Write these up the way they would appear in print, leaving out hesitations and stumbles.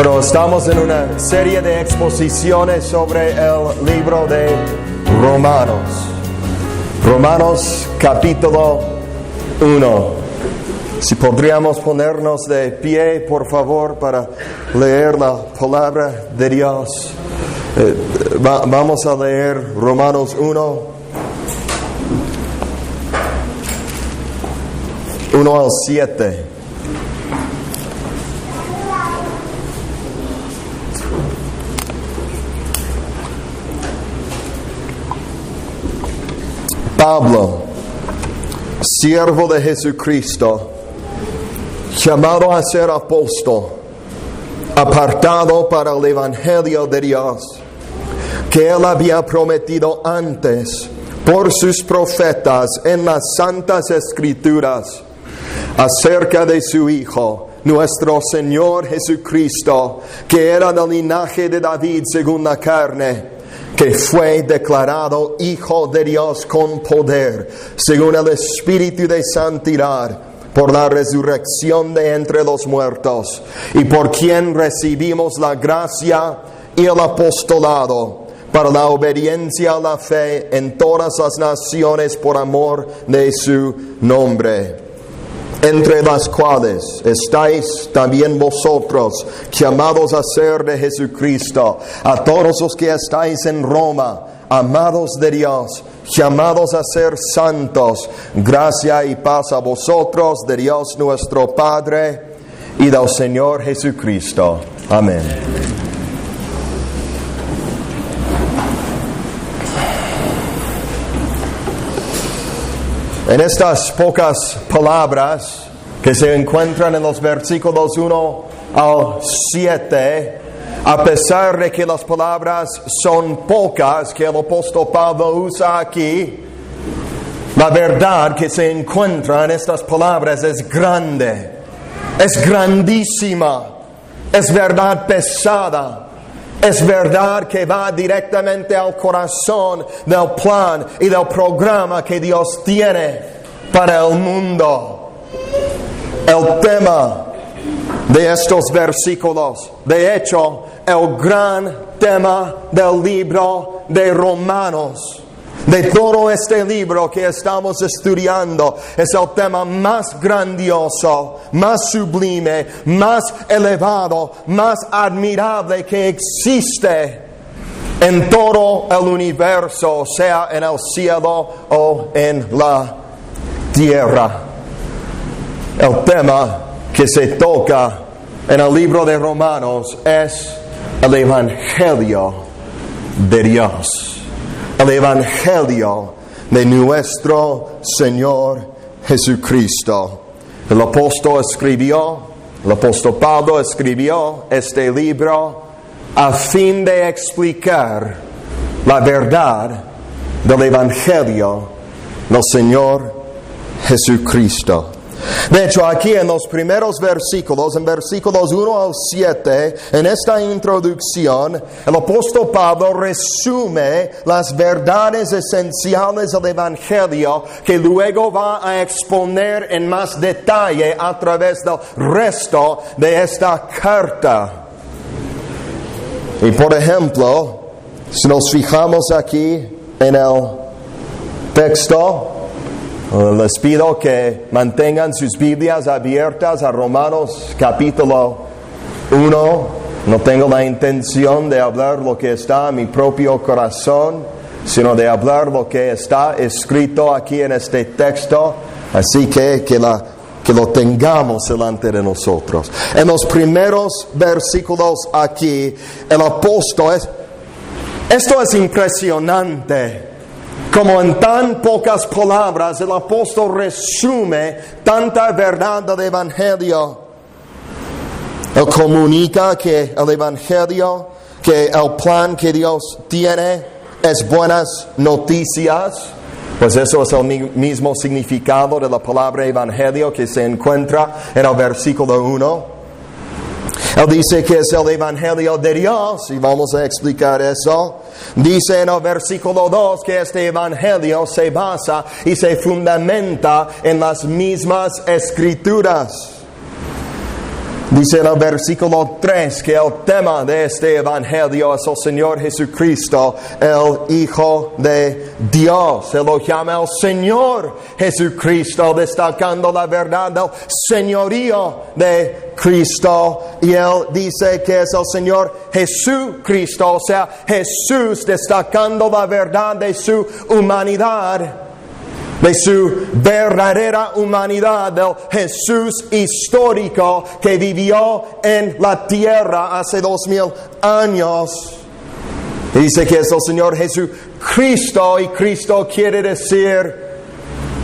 Pero estamos en una serie de exposiciones sobre el libro de Romanos. Romanos capítulo 1. Si podríamos ponernos de pie, por favor, para leer la palabra de Dios. Vamos a leer Romanos 1. 1 al 7. Pablo, siervo de Jesucristo, llamado a ser apóstol, apartado para el Evangelio de Dios, que Él había prometido antes por sus profetas en las Santas Escrituras, acerca de su Hijo, nuestro Señor Jesucristo, que era del linaje de David según la carne, que fue declarado Hijo de Dios con poder, según el Espíritu de santidad, por la resurrección de entre los muertos, y por quien recibimos la gracia y el apostolado, para la obediencia a la fe en todas las naciones por amor de su nombre, entre las cuales estáis también vosotros, llamados a ser de Jesucristo, a todos los que estáis en Roma, amados de Dios, llamados a ser santos, gracia y paz a vosotros, de Dios nuestro Padre y del Señor Jesucristo. Amén. En estas pocas palabras que se encuentran en los versículos 1 al 7, a pesar de que las palabras son pocas que el apóstol Pablo usa aquí, la verdad que se encuentra en estas palabras es grande, es grandísima, es verdad pesada. Es verdad que va directamente al corazón del plan y del programa que Dios tiene para el mundo. El tema de estos versículos, de hecho, el gran tema del libro de Romanos, de todo este libro que estamos estudiando, es el tema más grandioso, más sublime, más elevado, más admirable que existe en todo el universo, sea en el cielo o en la tierra. El tema que se toca en el libro de Romanos es el Evangelio de Dios. El Evangelio de nuestro Señor Jesucristo. El apóstol Pablo escribió este libro a fin de explicar la verdad del Evangelio del Señor Jesucristo. De hecho, aquí en los primeros versículos, en versículos 1 al 7, en esta introducción, el apóstol Pablo resume las verdades esenciales del Evangelio que luego va a exponer en más detalle a través del resto de esta carta. Y por ejemplo, si nos fijamos aquí en el texto, les pido que mantengan sus Biblias abiertas a Romanos capítulo 1. No tengo la intención de hablar lo que está en mi propio corazón, sino de hablar lo que está escrito aquí en este texto. Así que lo tengamos delante de nosotros. En los primeros versículos aquí, el apóstol esto es impresionante. Como en tan pocas palabras el apóstol resume tanta verdad del Evangelio. Él comunica que el Evangelio, que el plan que Dios tiene es buenas noticias. Pues eso es el mismo significado de la palabra Evangelio que se encuentra en el versículo 1. Él dice que es el Evangelio de Dios, y vamos a explicar eso. Dice en el versículo 2 que este Evangelio se basa y se fundamenta en las mismas Escrituras. Dice en el versículo 3 que el tema de este evangelio es el Señor Jesucristo, el Hijo de Dios. Él lo llama el Señor Jesucristo, destacando la verdad del señorío de Cristo. Y él dice que es el Señor Jesucristo, o sea, Jesús, destacando la verdad de su humanidad, de su verdadera humanidad, del Jesús histórico que vivió en la tierra hace 2000 años. Y dice que es el Señor Jesucristo, y Cristo quiere decir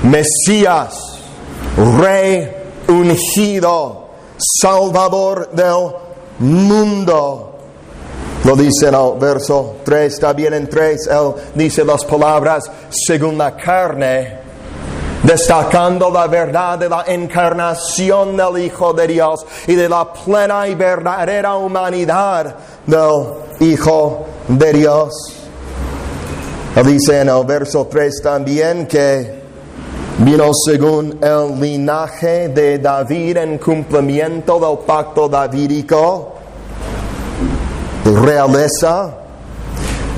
Mesías, Rey ungido, Salvador del mundo. Lo dice en el verso 3, también en 3, él dice las palabras según la carne, destacando la verdad de la encarnación del Hijo de Dios y de la plena y verdadera humanidad del Hijo de Dios. Él dice en el verso 3 también que vino según el linaje de David en cumplimiento del pacto davídico, de realeza.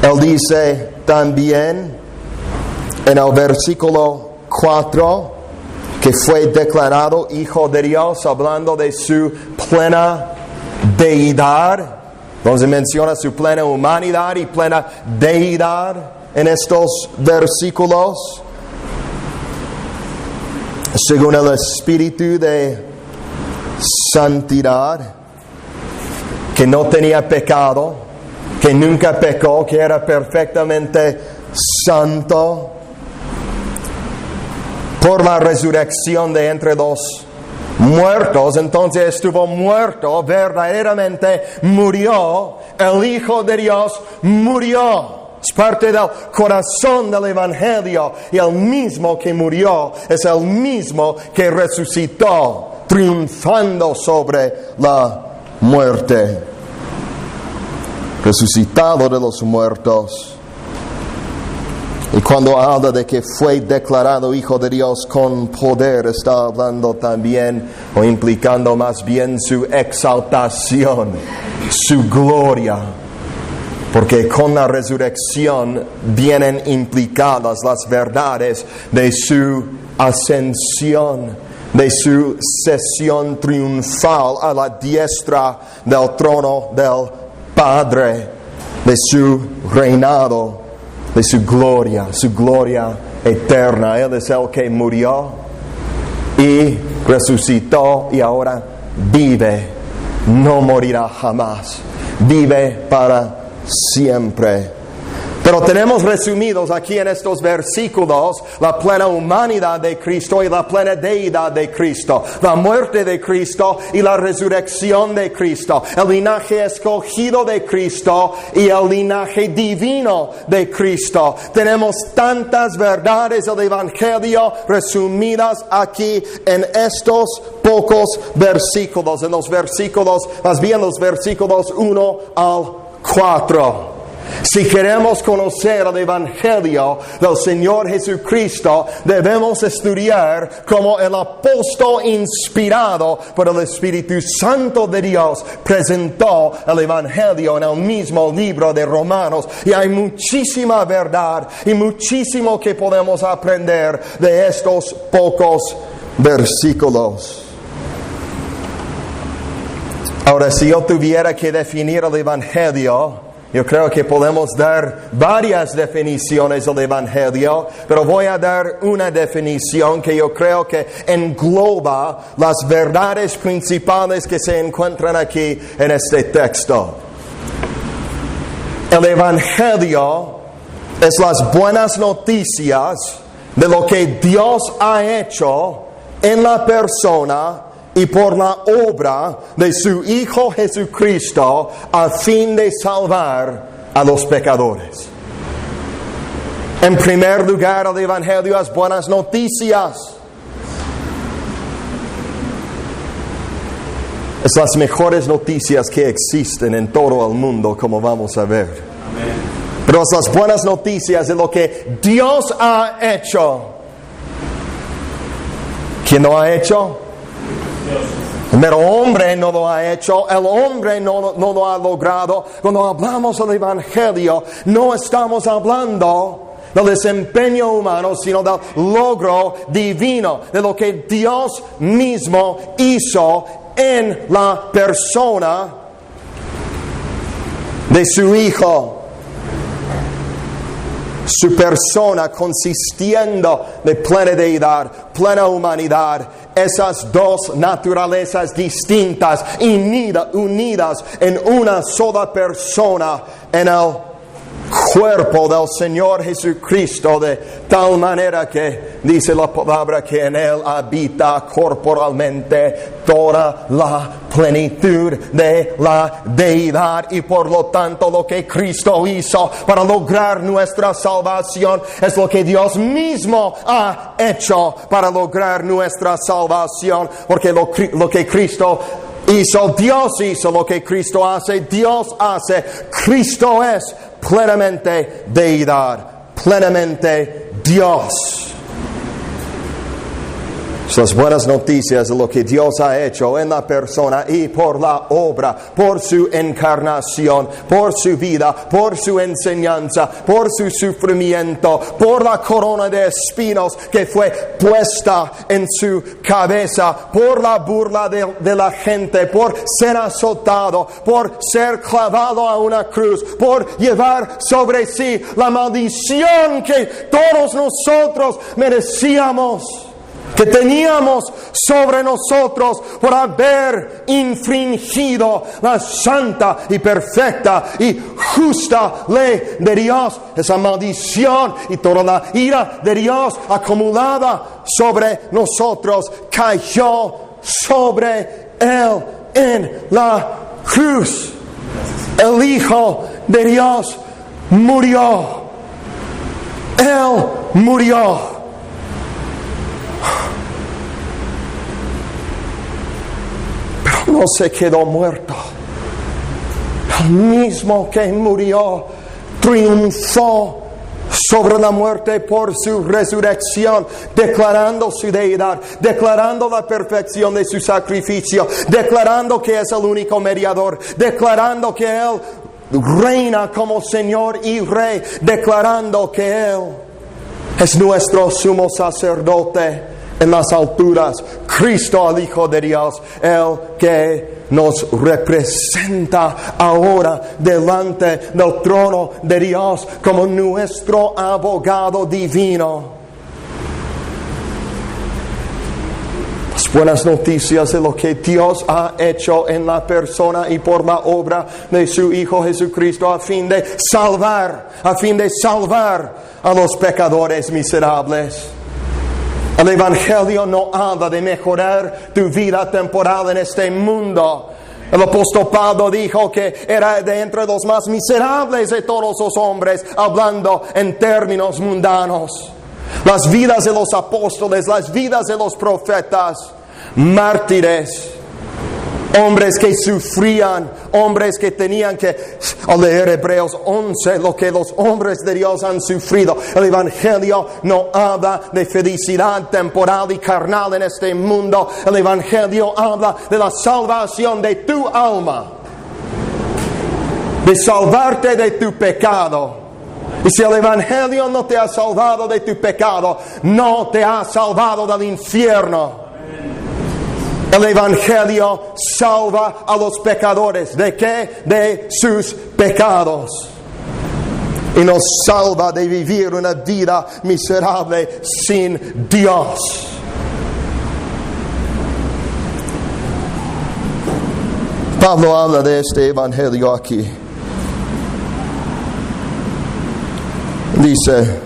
Él dice también en el versículo 4 que fue declarado Hijo de Dios, hablando de su plena deidad, donde menciona su plena humanidad y plena deidad en estos versículos, según el Espíritu de santidad, que no tenía pecado, que nunca pecó, que era perfectamente santo, por la resurrección de entre los muertos. Entonces estuvo muerto, verdaderamente murió, el Hijo de Dios murió. Es parte del corazón del Evangelio, y el mismo que murió es el mismo que resucitó, triunfando sobre la muerte, resucitado de los muertos. Y cuando habla de que fue declarado Hijo de Dios con poder, está hablando también, o implicando más bien, su exaltación, su gloria. Porque con la resurrección vienen implicadas las verdades de su ascensión, de su sesión triunfal a la diestra del trono del Padre, de su reinado, de su gloria eterna. Él es el que murió y resucitó y ahora vive, no morirá jamás, vive para siempre. Pero tenemos resumidos aquí en estos versículos la plena humanidad de Cristo y la plena deidad de Cristo, la muerte de Cristo y la resurrección de Cristo, el linaje escogido de Cristo y el linaje divino de Cristo. Tenemos tantas verdades del Evangelio resumidas aquí en estos pocos versículos, en los versículos, más bien los versículos 1 al 4. Si queremos conocer el Evangelio del Señor Jesucristo, debemos estudiar cómo el apóstol inspirado por el Espíritu Santo de Dios presentó el Evangelio en el mismo libro de Romanos. Y hay muchísima verdad y muchísimo que podemos aprender de estos pocos versículos. Ahora, si yo tuviera que definir el Evangelio, yo creo que podemos dar varias definiciones del Evangelio, pero voy a dar una definición que yo creo que engloba las verdades principales que se encuentran aquí en este texto. El Evangelio es las buenas noticias de lo que Dios ha hecho en la persona y por la obra de su Hijo Jesucristo a fin de salvar a los pecadores. En primer lugar, el Evangelio es buenas noticias. Es las mejores noticias que existen en todo el mundo, como vamos a ver. Amén. Pero es las buenas noticias de lo que Dios ha hecho. ¿Quién lo ha hecho? El mero hombre no lo ha hecho, el hombre no lo ha logrado. Cuando hablamos del Evangelio, no estamos hablando del desempeño humano, sino del logro divino, de lo que Dios mismo hizo en la persona de su Hijo. Su persona consistiendo de plena deidad, plena humanidad, esas dos naturalezas distintas, unidas en una sola persona, en el cuerpo del Señor Jesucristo, de tal manera que dice la palabra que en Él habita corporalmente toda la plenitud de la deidad, y por lo tanto lo que Cristo hizo para lograr nuestra salvación es lo que Dios mismo ha hecho para lograr nuestra salvación, porque lo que Cristo hizo, Dios hizo. Lo que Cristo hace, Dios hace. Cristo es plenamente deidad, plenamente Dios. Las buenas noticias de lo que Dios ha hecho en la persona y por la obra, por su encarnación, por su vida, por su enseñanza, por su sufrimiento, por la corona de espinos que fue puesta en su cabeza, por la burla de la gente, por ser azotado, por ser clavado a una cruz, por llevar sobre sí la maldición que todos nosotros merecíamos, que teníamos sobre nosotros por haber infringido la santa y perfecta y justa ley de Dios. Esa maldición y toda la ira de Dios acumulada sobre nosotros cayó sobre Él en la cruz. El Hijo de Dios murió. Él murió. No se quedó muerto. El mismo que murió triunfó sobre la muerte por su resurrección, declarando su deidad, declarando la perfección de su sacrificio, declarando que es el único mediador, declarando que Él reina como Señor y Rey, declarando que Él es nuestro sumo sacerdote en las alturas, Cristo el Hijo de Dios, el que nos representa ahora delante del trono de Dios como nuestro abogado divino. Las buenas noticias de lo que Dios ha hecho en la persona y por la obra de su Hijo Jesucristo a fin de salvar a los pecadores miserables. El Evangelio no habla de mejorar tu vida temporal en este mundo. El apóstol Pablo dijo que era de entre los más miserables de todos los hombres, hablando en términos mundanos. Las vidas de los apóstoles, las vidas de los profetas, mártires, hombres que sufrían, hombres que tenían que, al leer Hebreos 11, lo que los hombres de Dios han sufrido. El Evangelio no habla de felicidad temporal y carnal en este mundo. El Evangelio habla de la salvación de tu alma, de salvarte de tu pecado. Y si el Evangelio no te ha salvado de tu pecado, no te ha salvado del infierno. El Evangelio salva a los pecadores. ¿De qué? De sus pecados. Y nos salva de vivir una vida miserable sin Dios. Pablo habla de este Evangelio aquí. Dice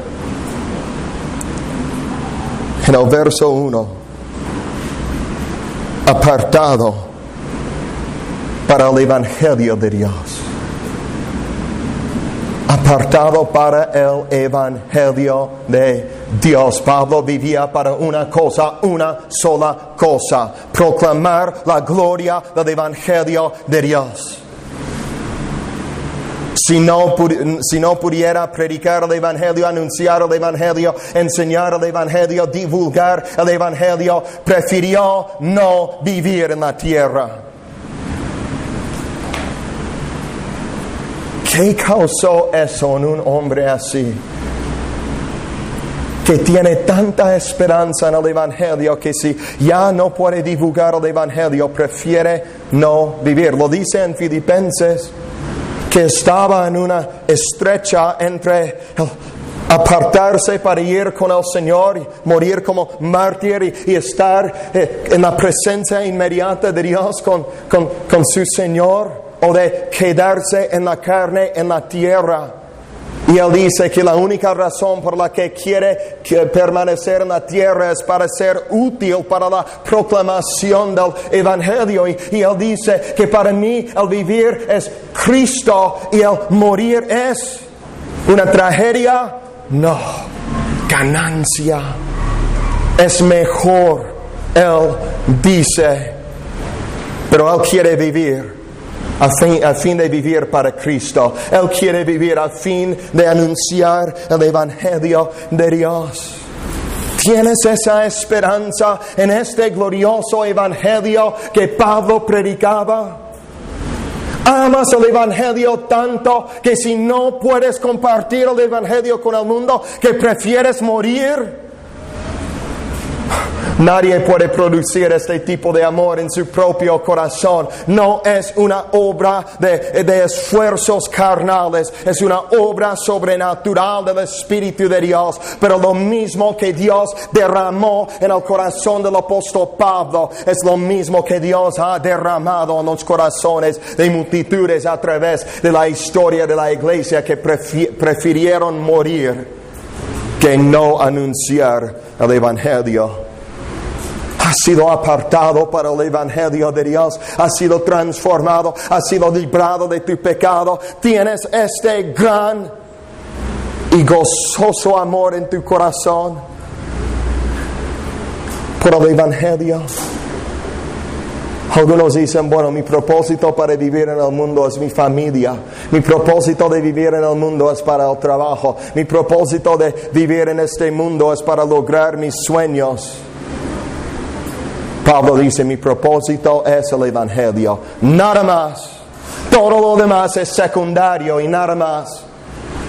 en el verso 1: apartado para el Evangelio de Dios. Apartado para el Evangelio de Dios. Pablo vivía para una sola cosa: proclamar la gloria del Evangelio de Dios. Si no pudiera predicar el Evangelio, anunciar el Evangelio, enseñar el Evangelio, divulgar el Evangelio, prefirió no vivir en la tierra. ¿Qué causó eso en un hombre así? Que tiene tanta esperanza en el Evangelio que si ya no puede divulgar el Evangelio, prefiere no vivir. Lo dice en Filipenses, que estaba en una estrecha entre apartarse para ir con el Señor, y morir como mártir y estar en la presencia inmediata de Dios con su Señor, o de quedarse en la carne, en la tierra. Y él dice que la única razón por la que quiere permanecer en la tierra es para ser útil para la proclamación del Evangelio. Y él dice que para mí el vivir es Cristo y el morir es una tragedia. No, ganancia. Es mejor, él dice. Pero él quiere vivir a fin de vivir para Cristo. Él quiere vivir a fin de anunciar el Evangelio de Dios. ¿Tienes esa esperanza en este glorioso Evangelio que Pablo predicaba? ¿Amas el Evangelio tanto que si no puedes compartir el Evangelio con el mundo, que prefieres morir? Nadie puede producir este tipo de amor en su propio corazón. No es una obra de esfuerzos carnales. Es una obra sobrenatural del Espíritu de Dios. Pero lo mismo que Dios derramó en el corazón del apóstol Pablo, es lo mismo que Dios ha derramado en los corazones de multitudes a través de la historia de la iglesia, que prefirieron morir que no anunciar el Evangelio. Has sido apartado para el Evangelio de Dios. Has sido transformado. Has sido librado de tu pecado. Tienes este gran y gozoso amor en tu corazón por el Evangelio. Algunos dicen, bueno, mi propósito para vivir en el mundo es mi familia. Mi propósito de vivir en el mundo es para el trabajo. Mi propósito de vivir en este mundo es para lograr mis sueños. Pablo dice, mi propósito es el Evangelio, nada más. Todo lo demás es secundario y nada más.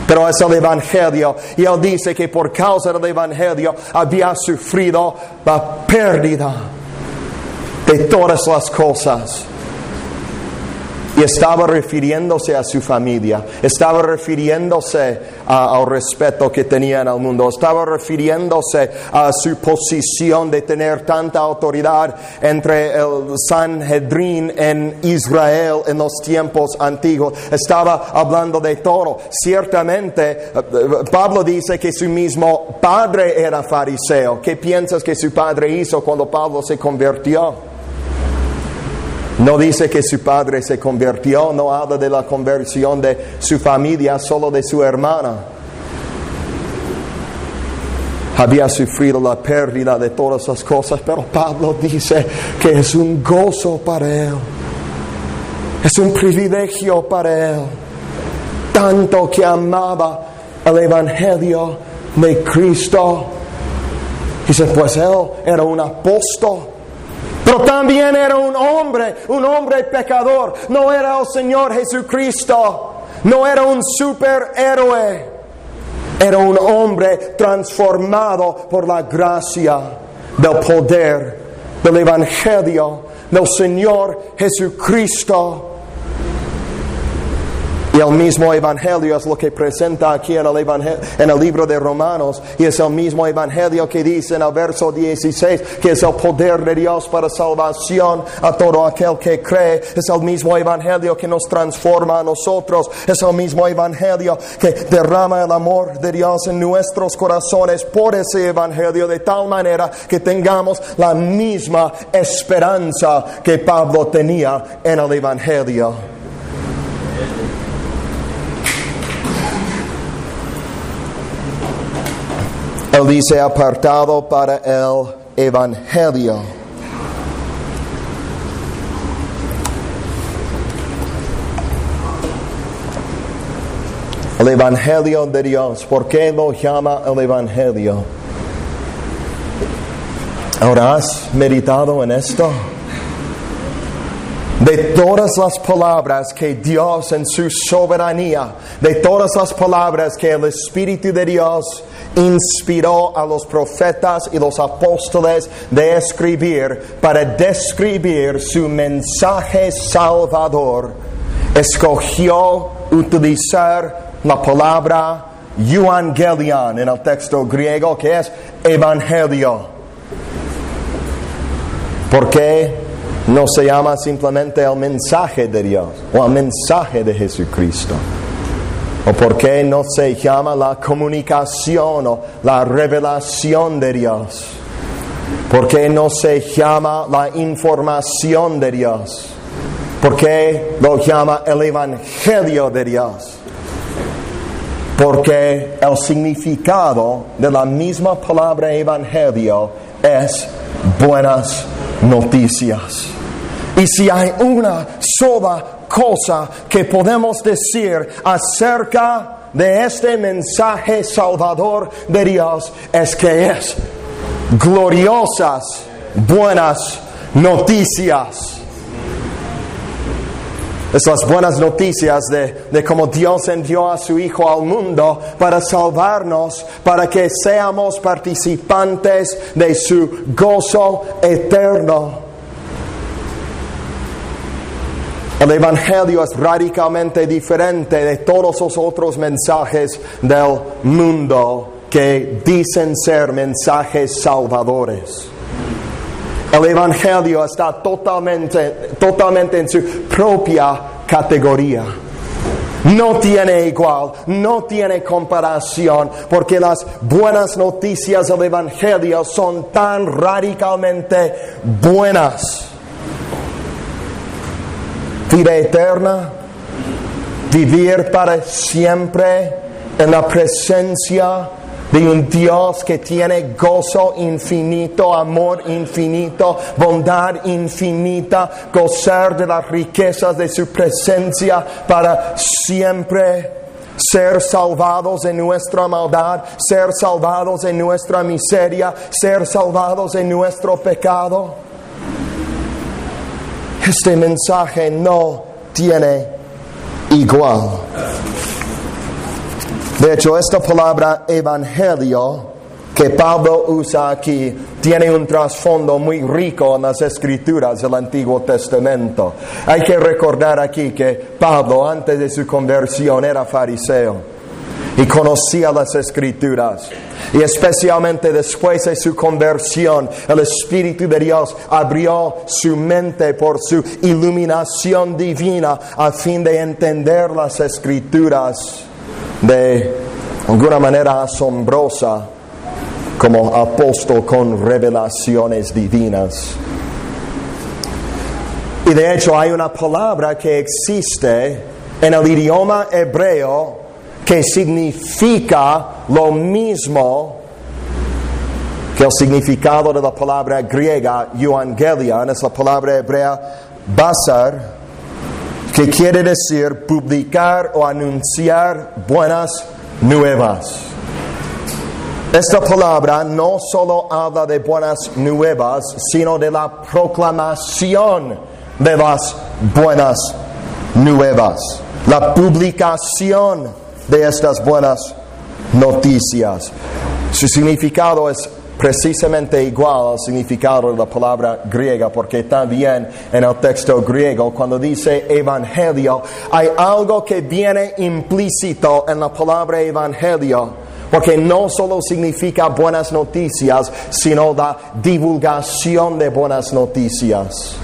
Pero es el Evangelio. Y él dice que por causa del Evangelio había sufrido la pérdida de todas las cosas. Y estaba refiriéndose a su familia, estaba refiriéndose al respeto que tenía en el mundo, estaba refiriéndose a su posición de tener tanta autoridad entre el Sanhedrin en Israel en los tiempos antiguos. Estaba hablando de todo. Ciertamente, Pablo dice que su mismo padre era fariseo. ¿Qué piensas que su padre hizo cuando Pablo se convirtió? No dice que su padre se convirtió, no habla de la conversión de su familia, solo de su hermana. Había sufrido la pérdida de todas las cosas, pero Pablo dice que es un gozo para él. Es un privilegio para él. Tanto que amaba el Evangelio de Cristo. Dice, pues él era un apóstol. Pero también era un hombre pecador. No era el Señor Jesucristo. No era un superhéroe. Era un hombre transformado por la gracia del poder del Evangelio del Señor Jesucristo. Y el mismo Evangelio es lo que presenta aquí en el libro de Romanos. Y es el mismo Evangelio que dice en el verso 16 que es el poder de Dios para salvación a todo aquel que cree. Es el mismo Evangelio que nos transforma a nosotros. Es el mismo Evangelio que derrama el amor de Dios en nuestros corazones por ese Evangelio, de tal manera que tengamos la misma esperanza que Pablo tenía en el Evangelio. Él dice, apartado para el Evangelio. El Evangelio de Dios. ¿Por qué lo llama el Evangelio? ¿Ahora has meditado en esto? De todas las palabras que Dios en su soberanía, de todas las palabras que el Espíritu de Dios inspiró a los profetas y los apóstoles de escribir para describir su mensaje salvador, escogió utilizar la palabra euangelion en el texto griego, que es evangelio. ¿Por qué no se llama simplemente el mensaje de Dios o el mensaje de Jesucristo? ¿O por qué no se llama la comunicación o la revelación de Dios? ¿Por qué no se llama la información de Dios? ¿Por qué lo llama el Evangelio de Dios? Porque el significado de la misma palabra Evangelio es buenas noticias. Y si hay una sola cosa que podemos decir acerca de este mensaje salvador de Dios, es que es gloriosas, buenas noticias. Estas buenas noticias de cómo Dios envió a su Hijo al mundo para salvarnos, para que seamos participantes de su gozo eterno. El Evangelio es radicalmente diferente de todos los otros mensajes del mundo que dicen ser mensajes salvadores. El Evangelio está totalmente en su propia categoría. No tiene igual, no tiene comparación, porque las buenas noticias del Evangelio son tan radicalmente buenas. Vida eterna, vivir para siempre en la presencia de un Dios que tiene gozo infinito, amor infinito, bondad infinita, gozar de las riquezas de su presencia para siempre, ser salvados de nuestra maldad, ser salvados de nuestra miseria, ser salvados de nuestro pecado. Este mensaje no tiene igual. De hecho, esta palabra evangelio que Pablo usa aquí tiene un trasfondo muy rico en las Escrituras del Antiguo Testamento. Hay que recordar aquí que Pablo, antes de su conversión, era fariseo y conocía las Escrituras. Y especialmente después de su conversión, el Espíritu de Dios abrió su mente por su iluminación divina a fin de entender las Escrituras de alguna manera asombrosa, como apóstol con revelaciones divinas. Y de hecho hay una palabra que existe en el idioma hebreo que significa lo mismo que el significado de la palabra griega euangelion. Es la palabra hebrea basar, que quiere decir publicar o anunciar buenas nuevas. Esta palabra no solo habla de buenas nuevas, sino de la proclamación de las buenas nuevas, la publicación de estas buenas noticias. Su significado es precisamente igual al significado de la palabra griega, porque también en el texto griego, cuando dice evangelio, hay algo que viene implícito en la palabra evangelio, porque no solo significa buenas noticias, sino la divulgación de buenas noticias.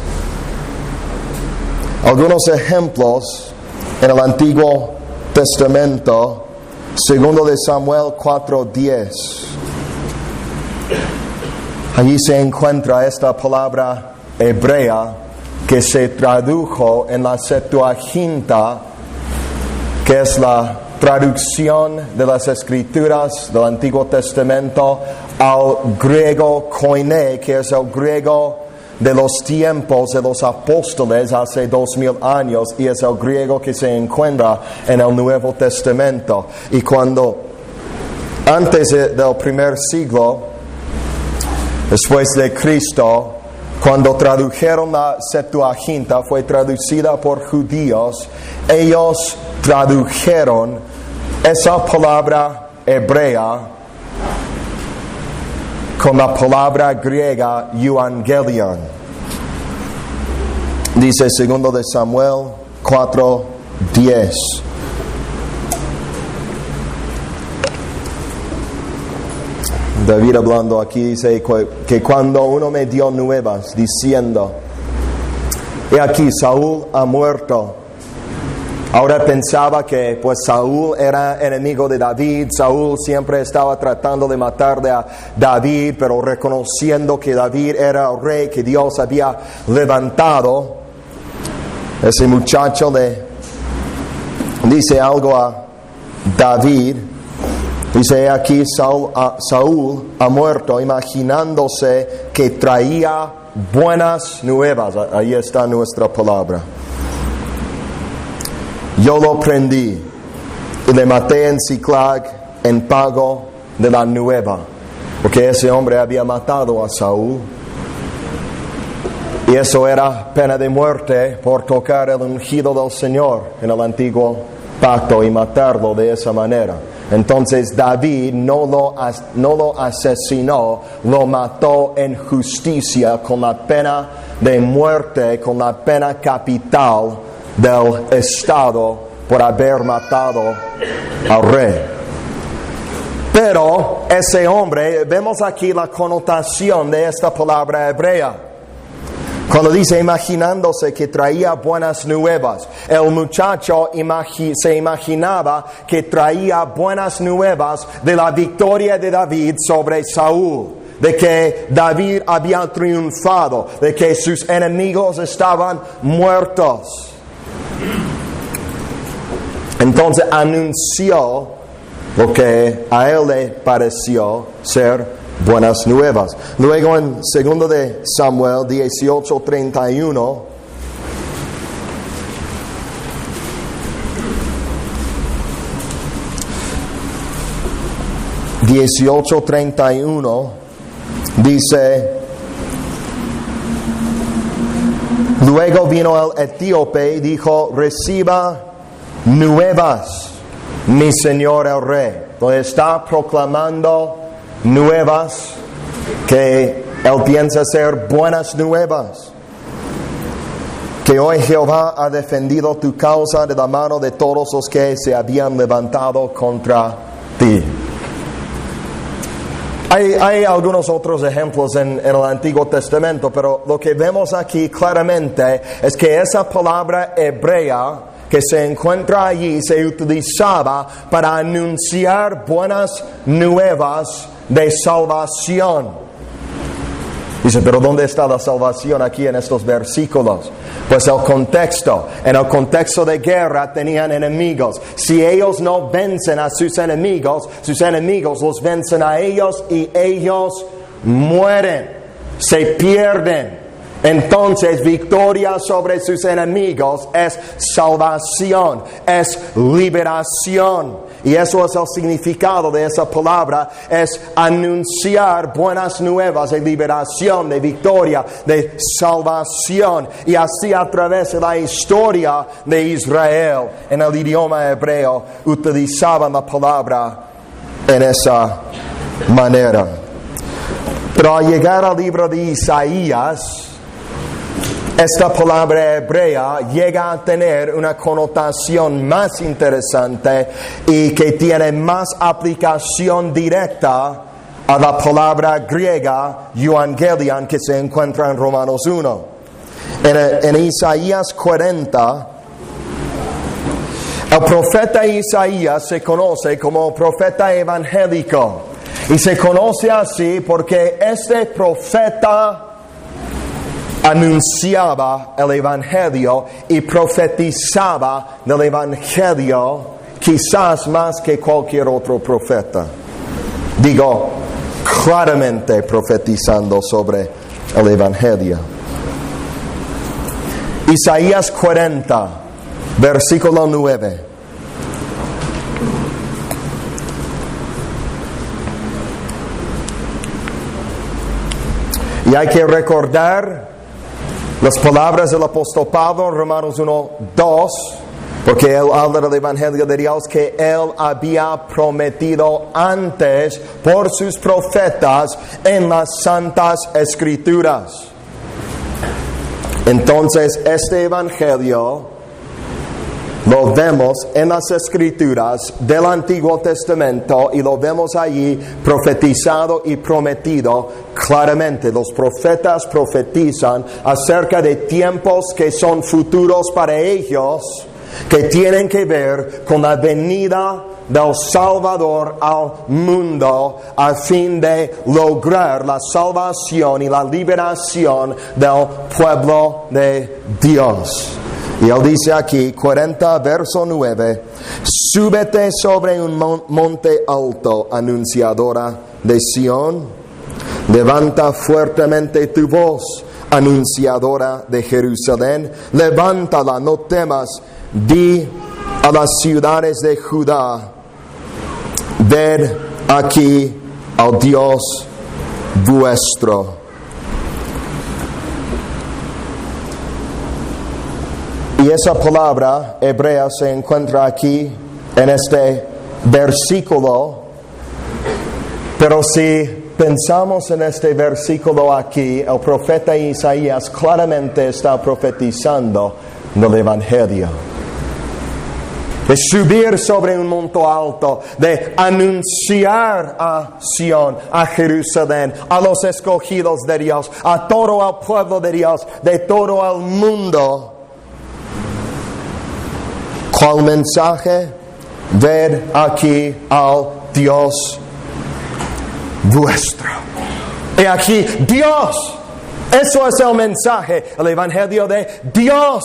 Algunos ejemplos en el Antiguo Testamento, 2 de Samuel 4:10. Allí se encuentra esta palabra hebrea que se tradujo en la Septuaginta, que es la traducción de las Escrituras del Antiguo Testamento al griego koine, que es el griego de los tiempos de los apóstoles hace 2000 años y es el griego que se encuentra en el Nuevo Testamento. Y cuando antes del primer siglo después de Cristo, cuando tradujeron la Septuaginta, fue traducida por judíos, ellos tradujeron esa palabra hebrea con la palabra griega euangelion. Dice 2 de Samuel 4:10. David hablando aquí dice que cuando uno me dio nuevas diciendo, he aquí Saúl ha muerto. Ahora pensaba que pues Saúl era enemigo de David. Saúl siempre estaba tratando de matarle a David, pero reconociendo que David era el rey que Dios había levantado. Ese muchacho le dice algo a David. Dice aquí Saúl ha muerto, imaginándose que traía buenas nuevas. Ahí está nuestra palabra. Yo lo prendí y le maté en Ziklag en pago de la nueva, porque ese hombre había matado a Saúl. Y eso era pena de muerte por tocar el ungido del Señor en el antiguo pacto y matarlo de esa manera. Entonces David no lo asesinó, lo mató en justicia con la pena de muerte, con la pena capital del Estado por haber matado al rey. Pero ese hombre, vemos aquí la connotación de esta palabra hebrea. Cuando dice imaginándose que traía buenas nuevas, el muchacho se imaginaba que traía buenas nuevas de la victoria de David sobre Saúl, de que David había triunfado, de que sus enemigos estaban muertos. Entonces anunció lo que a él le pareció ser buenas nuevas. Luego en 2 de Samuel 18:31 dice: luego vino el etíope y dijo, reciba nuevas, mi señor el rey. Entonces está proclamando nuevas que él piensa ser buenas nuevas. Que hoy Jehová ha defendido tu causa de la mano de todos los que se habían levantado contra ti. Hay algunos otros ejemplos en el Antiguo Testamento, pero lo que vemos aquí claramente es que esa palabra hebrea que se encuentra allí se utilizaba para anunciar buenas nuevas de salvación. Dice, pero ¿dónde está la salvación aquí en estos versículos? Pues el contexto. En el contexto de guerra tenían enemigos. Si ellos no vencen a sus enemigos los vencen a ellos y ellos mueren, se pierden. Entonces, victoria sobre sus enemigos es salvación, es liberación. Y eso es el significado de esa palabra, es anunciar buenas nuevas de liberación, de victoria, de salvación. Y así a través de la historia de Israel, en el idioma hebreo, utilizaban la palabra en esa manera. Pero al llegar al libro de Isaías, esta palabra hebrea llega a tener una connotación más interesante y que tiene más aplicación directa a la palabra griega euangelion que se encuentra en Romanos 1. En Isaías 40, el profeta Isaías se conoce como profeta evangélico y se conoce así porque este profeta anunciaba el evangelio y profetizaba del evangelio quizás más que cualquier otro profeta. Digo, claramente profetizando sobre el evangelio. Isaías 40, versículo 9. Y hay que recordar las palabras del apóstol Pablo en Romanos 1, 2, porque él habla del Evangelio de Dios que él había prometido antes por sus profetas en las Santas Escrituras. Entonces, este Evangelio lo vemos en las Escrituras del Antiguo Testamento y lo vemos allí profetizado y prometido claramente. Los profetas profetizan acerca de tiempos que son futuros para ellos, que tienen que ver con la venida del Salvador al mundo a fin de lograr la salvación y la liberación del pueblo de Dios. Y él dice aquí, 40, verso 9, súbete sobre un monte alto, anunciadora de Sión, levanta fuertemente tu voz, anunciadora de Jerusalén, levántala, no temas, di a las ciudades de Judá, ved aquí al Dios vuestro. Y esa palabra hebrea se encuentra aquí en este versículo, pero si pensamos en este versículo aquí, el profeta Isaías claramente está profetizando del Evangelio. De subir sobre un monte alto, de anunciar a Sión, a Jerusalén, a los escogidos de Dios, a todo el pueblo de Dios, de todo el mundo. ¿Cuál mensaje? Ved aquí al Dios vuestro. Y aquí, Dios. Eso es el mensaje, el Evangelio de Dios.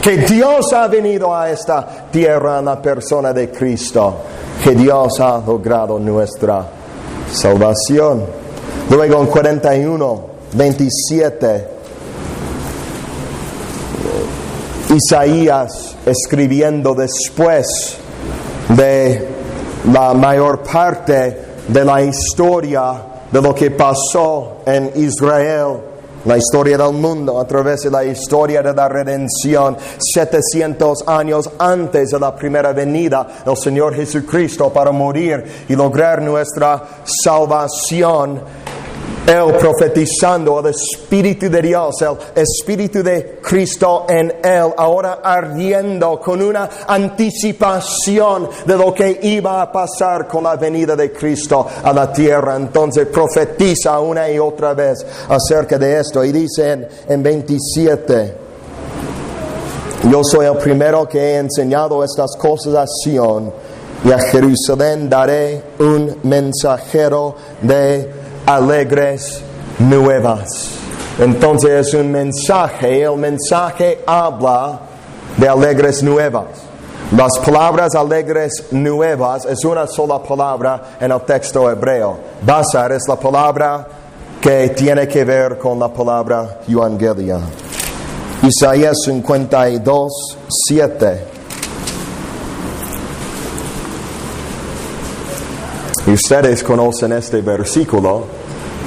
Que Dios ha venido a esta tierra en la persona de Cristo. Que Dios ha logrado nuestra salvación. Luego en 41, 27, Isaías, escribiendo después de la mayor parte de la historia de lo que pasó en Israel, la historia del mundo a través de la historia de la redención, 700 años antes de la primera venida del Señor Jesucristo para morir y lograr nuestra salvación. Él profetizando el Espíritu de Dios, el Espíritu de Cristo en Él, ahora ardiendo con una anticipación de lo que iba a pasar con la venida de Cristo a la tierra. Entonces profetiza una y otra vez acerca de esto. Y dice en 27, yo soy el primero que he enseñado estas cosas a Sión, y a Jerusalén daré un mensajero de alegres nuevas. Entonces es un mensaje, el mensaje habla de alegres nuevas. Las palabras alegres nuevas es una sola palabra en el texto hebreo. Basar es la palabra que tiene que ver con la palabra evangelia. Isaías 52, 7. Y ustedes conocen este versículo,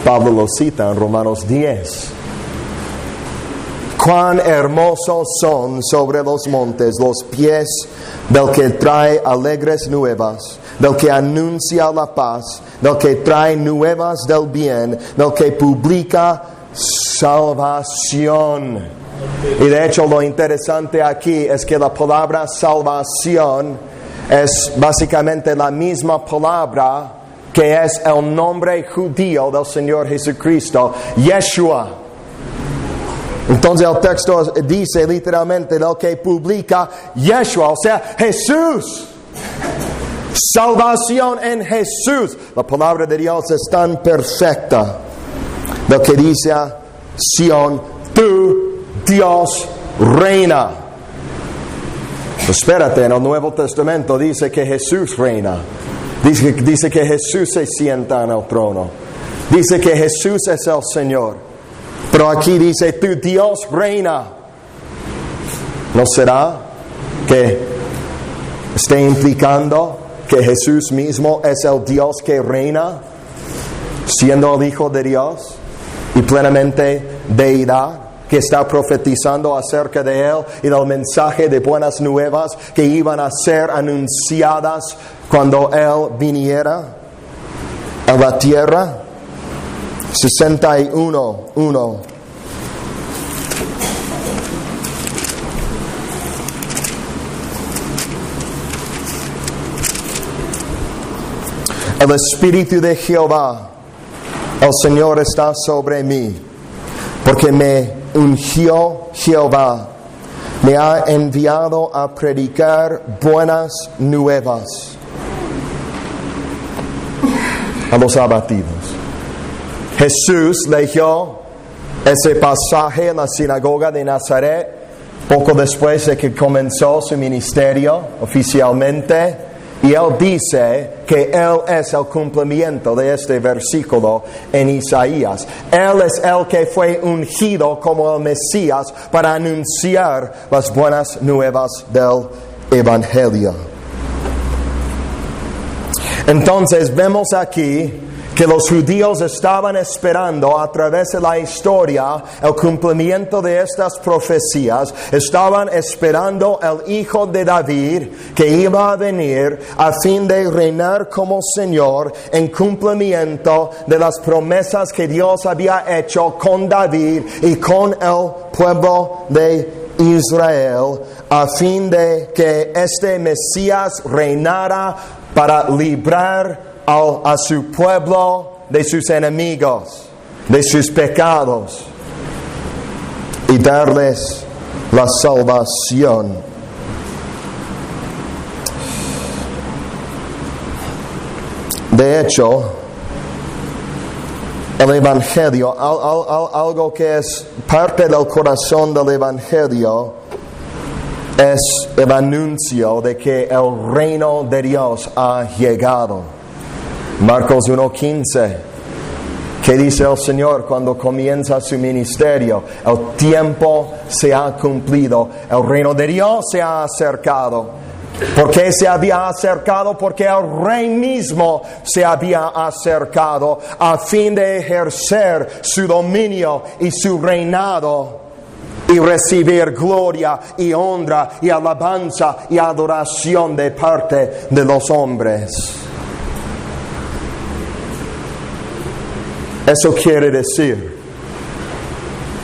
Pablo lo cita en Romanos 10. Cuán hermosos son sobre los montes los pies del que trae alegres nuevas, del que anuncia la paz, del que trae nuevas del bien, del que publica salvación. Y de hecho lo interesante aquí es que la palabra salvación es básicamente la misma palabra que es el nombre judío del Señor Jesucristo, Yeshua. Entonces el texto dice literalmente del que publica Yeshua, o sea, Jesús. Salvación en Jesús. La palabra de Dios es tan perfecta. Del que dice a Sión, tu Dios reina. Espérate, en el Nuevo Testamento dice que Jesús reina. Dice que Jesús se sienta en el trono. Dice que Jesús es el Señor. Pero aquí dice, tu Dios reina. ¿No será que esté implicando que Jesús mismo es el Dios que reina, siendo el Hijo de Dios y plenamente deidad, que está profetizando acerca de Él y del mensaje de buenas nuevas que iban a ser anunciadas cuando Él viniera a la tierra? 61:1. El Espíritu de Jehová, el Señor, está sobre mí, porque me ungió Jehová, me ha enviado a predicar buenas nuevas a los abatidos. Jesús leyó ese pasaje en la sinagoga de Nazaret poco después de que comenzó su ministerio oficialmente. Y Él dice que Él es el cumplimiento de este versículo en Isaías. Él es el que fue ungido como el Mesías para anunciar las buenas nuevas del Evangelio. Entonces vemos aquí que los judíos estaban esperando a través de la historia el cumplimiento de estas profecías. Estaban esperando el Hijo de David que iba a venir a fin de reinar como Señor en cumplimiento de las promesas que Dios había hecho con David y con el pueblo de Israel, a fin de que este Mesías reinara para librar a su pueblo de sus enemigos, de sus pecados, y darles la salvación. De hecho, el Evangelio, algo que es parte del corazón del Evangelio, es el anuncio de que el reino de Dios ha llegado. Marcos 1:15, ¿qué dice el Señor cuando comienza su ministerio? El tiempo se ha cumplido, el reino de Dios se ha acercado. ¿Por qué se había acercado? Porque el Rey mismo se había acercado a fin de ejercer su dominio y su reinado y recibir gloria y honra y alabanza y adoración de parte de los hombres. Eso quiere decir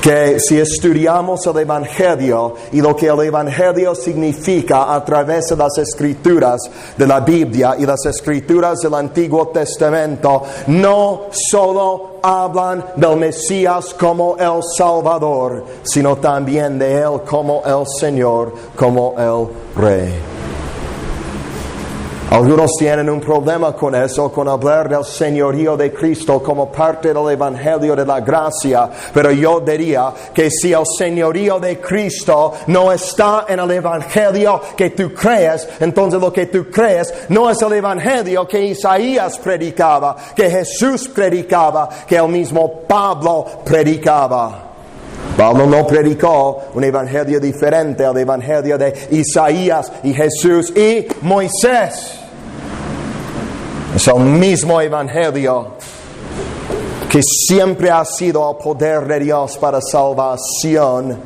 que si estudiamos el Evangelio y lo que el Evangelio significa a través de las Escrituras de la Biblia y las Escrituras del Antiguo Testamento, no solo hablan del Mesías como el Salvador, sino también de Él como el Señor, como el Rey. Algunos tienen un problema con eso, con hablar del señorío de Cristo como parte del Evangelio de la gracia. Pero yo diría que si el señorío de Cristo no está en el Evangelio que tú crees, entonces lo que tú crees no es el Evangelio que Isaías predicaba, que Jesús predicaba, que el mismo Pablo predicaba. Pablo no predicó un evangelio diferente al evangelio de Isaías y Jesús y Moisés. Es el mismo evangelio que siempre ha sido el poder de Dios para salvación.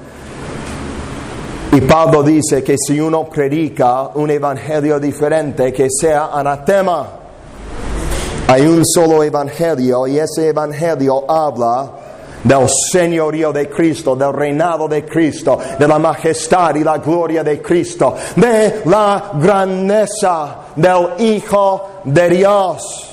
Y Pablo dice que si uno predica un evangelio diferente, que sea anatema. Hay un solo evangelio y ese evangelio habla del señorío de Cristo, del reinado de Cristo, de la majestad y la gloria de Cristo, de la grandeza del Hijo de Dios,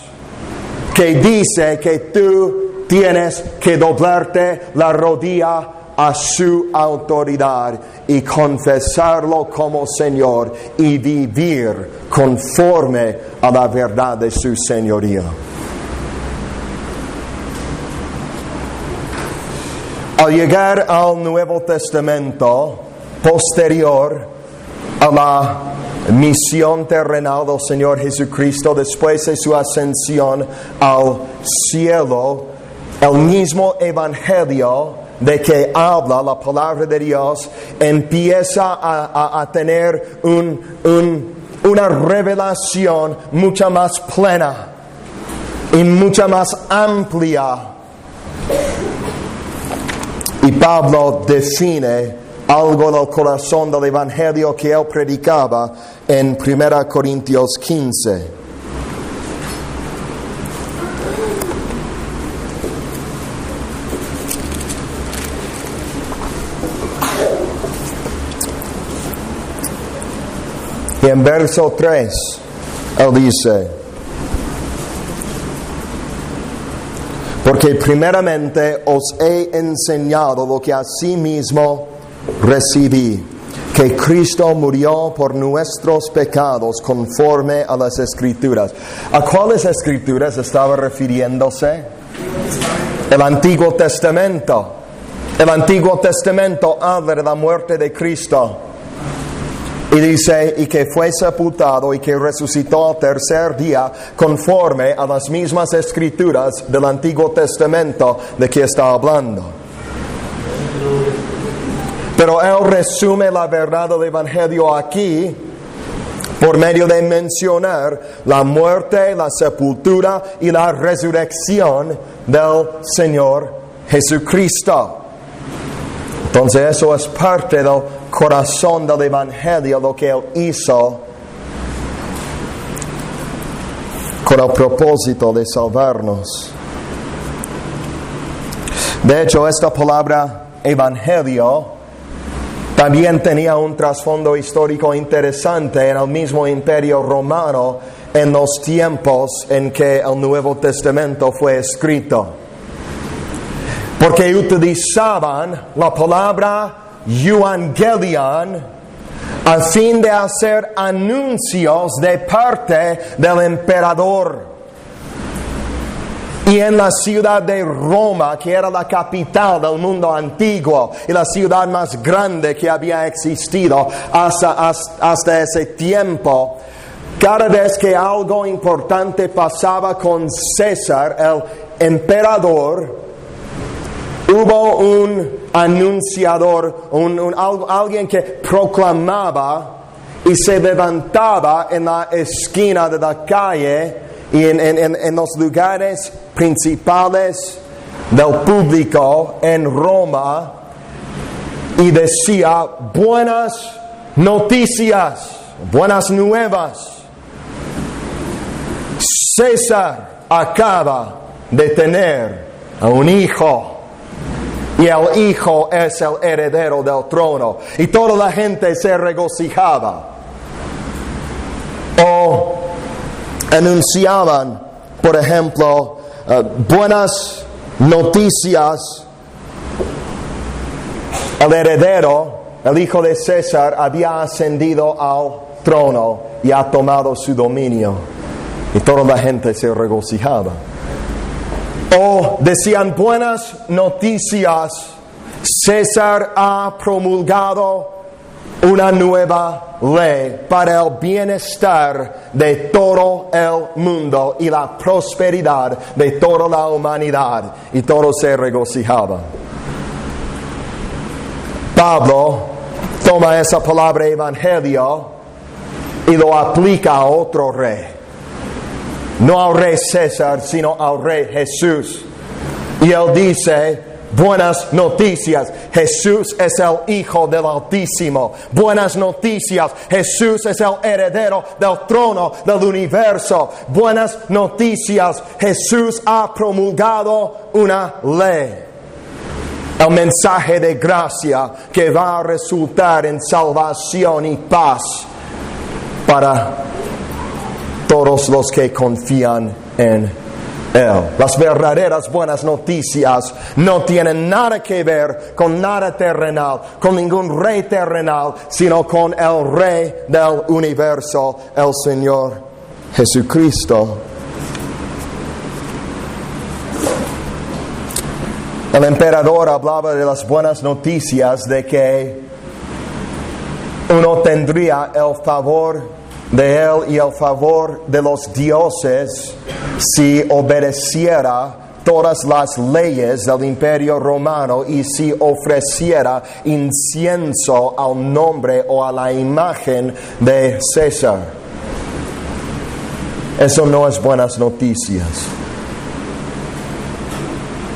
que dice que tú tienes que doblarte la rodilla a su autoridad y confesarlo como Señor y vivir conforme a la verdad de su señorío. Al llegar al Nuevo Testamento, posterior a la misión terrenal del Señor Jesucristo, después de su ascensión al cielo, el mismo Evangelio de que habla la palabra de Dios empieza a tener una revelación mucha más plena y mucha más amplia. Y Pablo define algo del corazón del Evangelio que él predicaba en 1 Corintios 15. Y en verso 3, él dice: porque primeramente os he enseñado lo que asimismo recibí, que Cristo murió por nuestros pecados conforme a las Escrituras. ¿A cuáles Escrituras estaba refiriéndose? El Antiguo Testamento. El Antiguo Testamento habla de la muerte de Cristo. Y dice, y que fue sepultado y que resucitó al tercer día conforme a las mismas Escrituras del Antiguo Testamento de que está hablando. Pero él resume la verdad del Evangelio aquí por medio de mencionar la muerte, la sepultura y la resurrección del Señor Jesucristo. Entonces eso es parte del corazón del Evangelio, lo que él hizo con el propósito de salvarnos. De hecho, esta palabra Evangelio también tenía un trasfondo histórico interesante en el mismo Imperio Romano en los tiempos en que el Nuevo Testamento fue escrito. Porque utilizaban la palabra Evangelion a fin de hacer anuncios de parte del emperador. Y en la ciudad de Roma, que era la capital del mundo antiguo y la ciudad más grande que había existido hasta ese tiempo, cada vez que algo importante pasaba con César, el emperador, hubo un anunciador, alguien que proclamaba y se levantaba en la esquina de la calle y en los lugares principales del público en Roma y decía: buenas noticias, buenas nuevas. César acaba de tener a un hijo. Y el hijo es el heredero del trono. Y toda la gente se regocijaba. O anunciaban, por ejemplo, buenas noticias. El heredero, el hijo de César, había ascendido al trono y ha tomado su dominio. Y toda la gente se regocijaba. O decían: buenas noticias, César ha promulgado una nueva ley para el bienestar de todo el mundo y la prosperidad de toda la humanidad. Y todos se regocijaban. Pablo toma esa palabra evangelio y lo aplica a otro rey. No al rey César, sino al rey Jesús. Y él dice: buenas noticias, Jesús es el Hijo del Altísimo. Buenas noticias, Jesús es el heredero del trono del universo. Buenas noticias, Jesús ha promulgado una ley. El mensaje de gracia que va a resultar en salvación y paz para todos los que confían en Él. Las verdaderas buenas noticias no tienen nada que ver con nada terrenal, con ningún rey terrenal, sino con el Rey del universo, el Señor Jesucristo. El emperador hablaba de las buenas noticias de que uno tendría el favor de él y el favor de los dioses si obedeciera todas las leyes del Imperio Romano y si ofreciera incienso al nombre o a la imagen de César. Eso no es buenas noticias.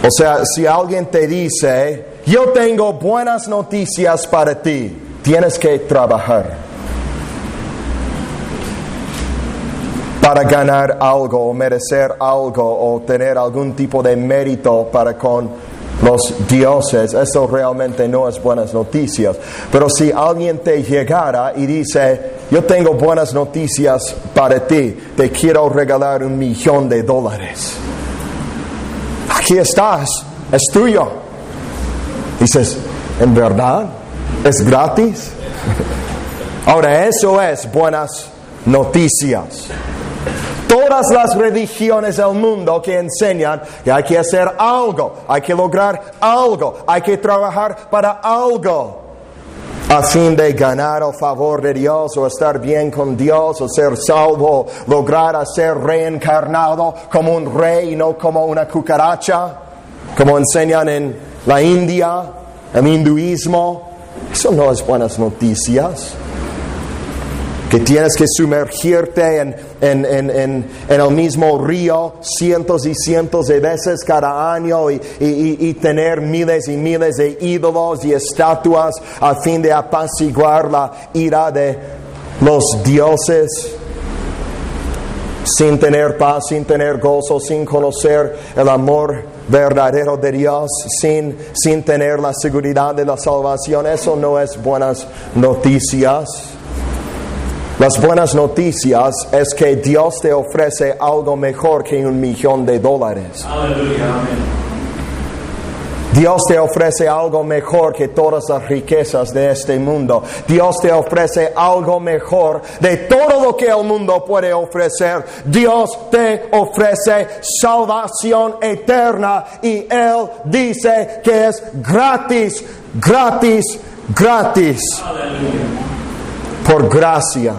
O sea, si alguien te dice, yo tengo buenas noticias para ti, tienes que trabajar para ganar algo o merecer algo o tener algún tipo de mérito para con los dioses. Eso realmente no es buenas noticias. Pero si alguien te llegara y dice, yo tengo buenas noticias para ti, te quiero regalar $1 millón. Aquí estás, es tuyo. Dices, ¿en verdad? ¿Es gratis? Ahora, eso es buenas noticias. Todas las religiones del mundo que enseñan que hay que hacer algo, hay que lograr algo, hay que trabajar para algo, a fin de ganar el favor de Dios, o estar bien con Dios, o ser salvo, lograr ser reencarnado como un rey y no como una cucaracha, como enseñan en la India, el hinduismo. Eso no es buenas noticias. Que tienes que sumergirte en el mismo río cientos y cientos de veces cada año y tener miles y miles de ídolos y estatuas a fin de apaciguar la ira de los dioses, sin tener paz, sin tener gozo, sin conocer el amor verdadero de Dios, sin tener la seguridad de la salvación. Eso no es buenas noticias. Las buenas noticias es que Dios te ofrece algo mejor que $1 millón. Aleluya, amén. Dios te ofrece algo mejor que todas las riquezas de este mundo. Dios te ofrece algo mejor de todo lo que el mundo puede ofrecer. Dios te ofrece salvación eterna y Él dice que es gratis, gratis, gratis. Aleluya. Por gracia,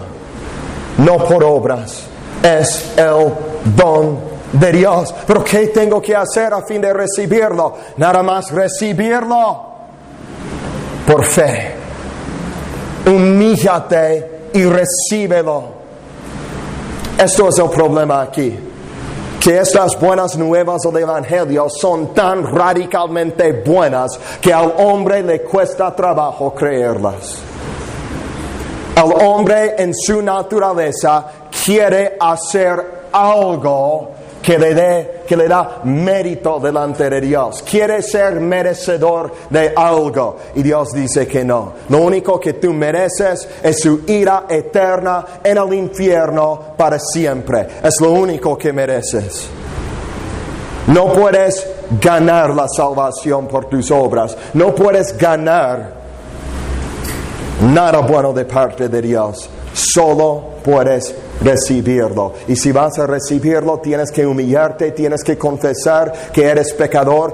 no por obras. Es el don de Dios. Pero ¿qué tengo que hacer a fin de recibirlo? Nada más recibirlo por fe. Humíllate y recíbelo. Esto es el problema aquí. Que estas buenas nuevas del Evangelio son tan radicalmente buenas que al hombre le cuesta trabajo creerlas. El hombre en su naturaleza quiere hacer algo que le da mérito delante de Dios. Quiere ser merecedor de algo. Y Dios dice que no. Lo único que tú mereces es su ira eterna en el infierno para siempre. Es lo único que mereces. No puedes ganar la salvación por tus obras. No puedes ganar nada bueno de parte de Dios. Solo puedes recibirlo. Y si vas a recibirlo, tienes que humillarte, tienes que confesar que eres pecador,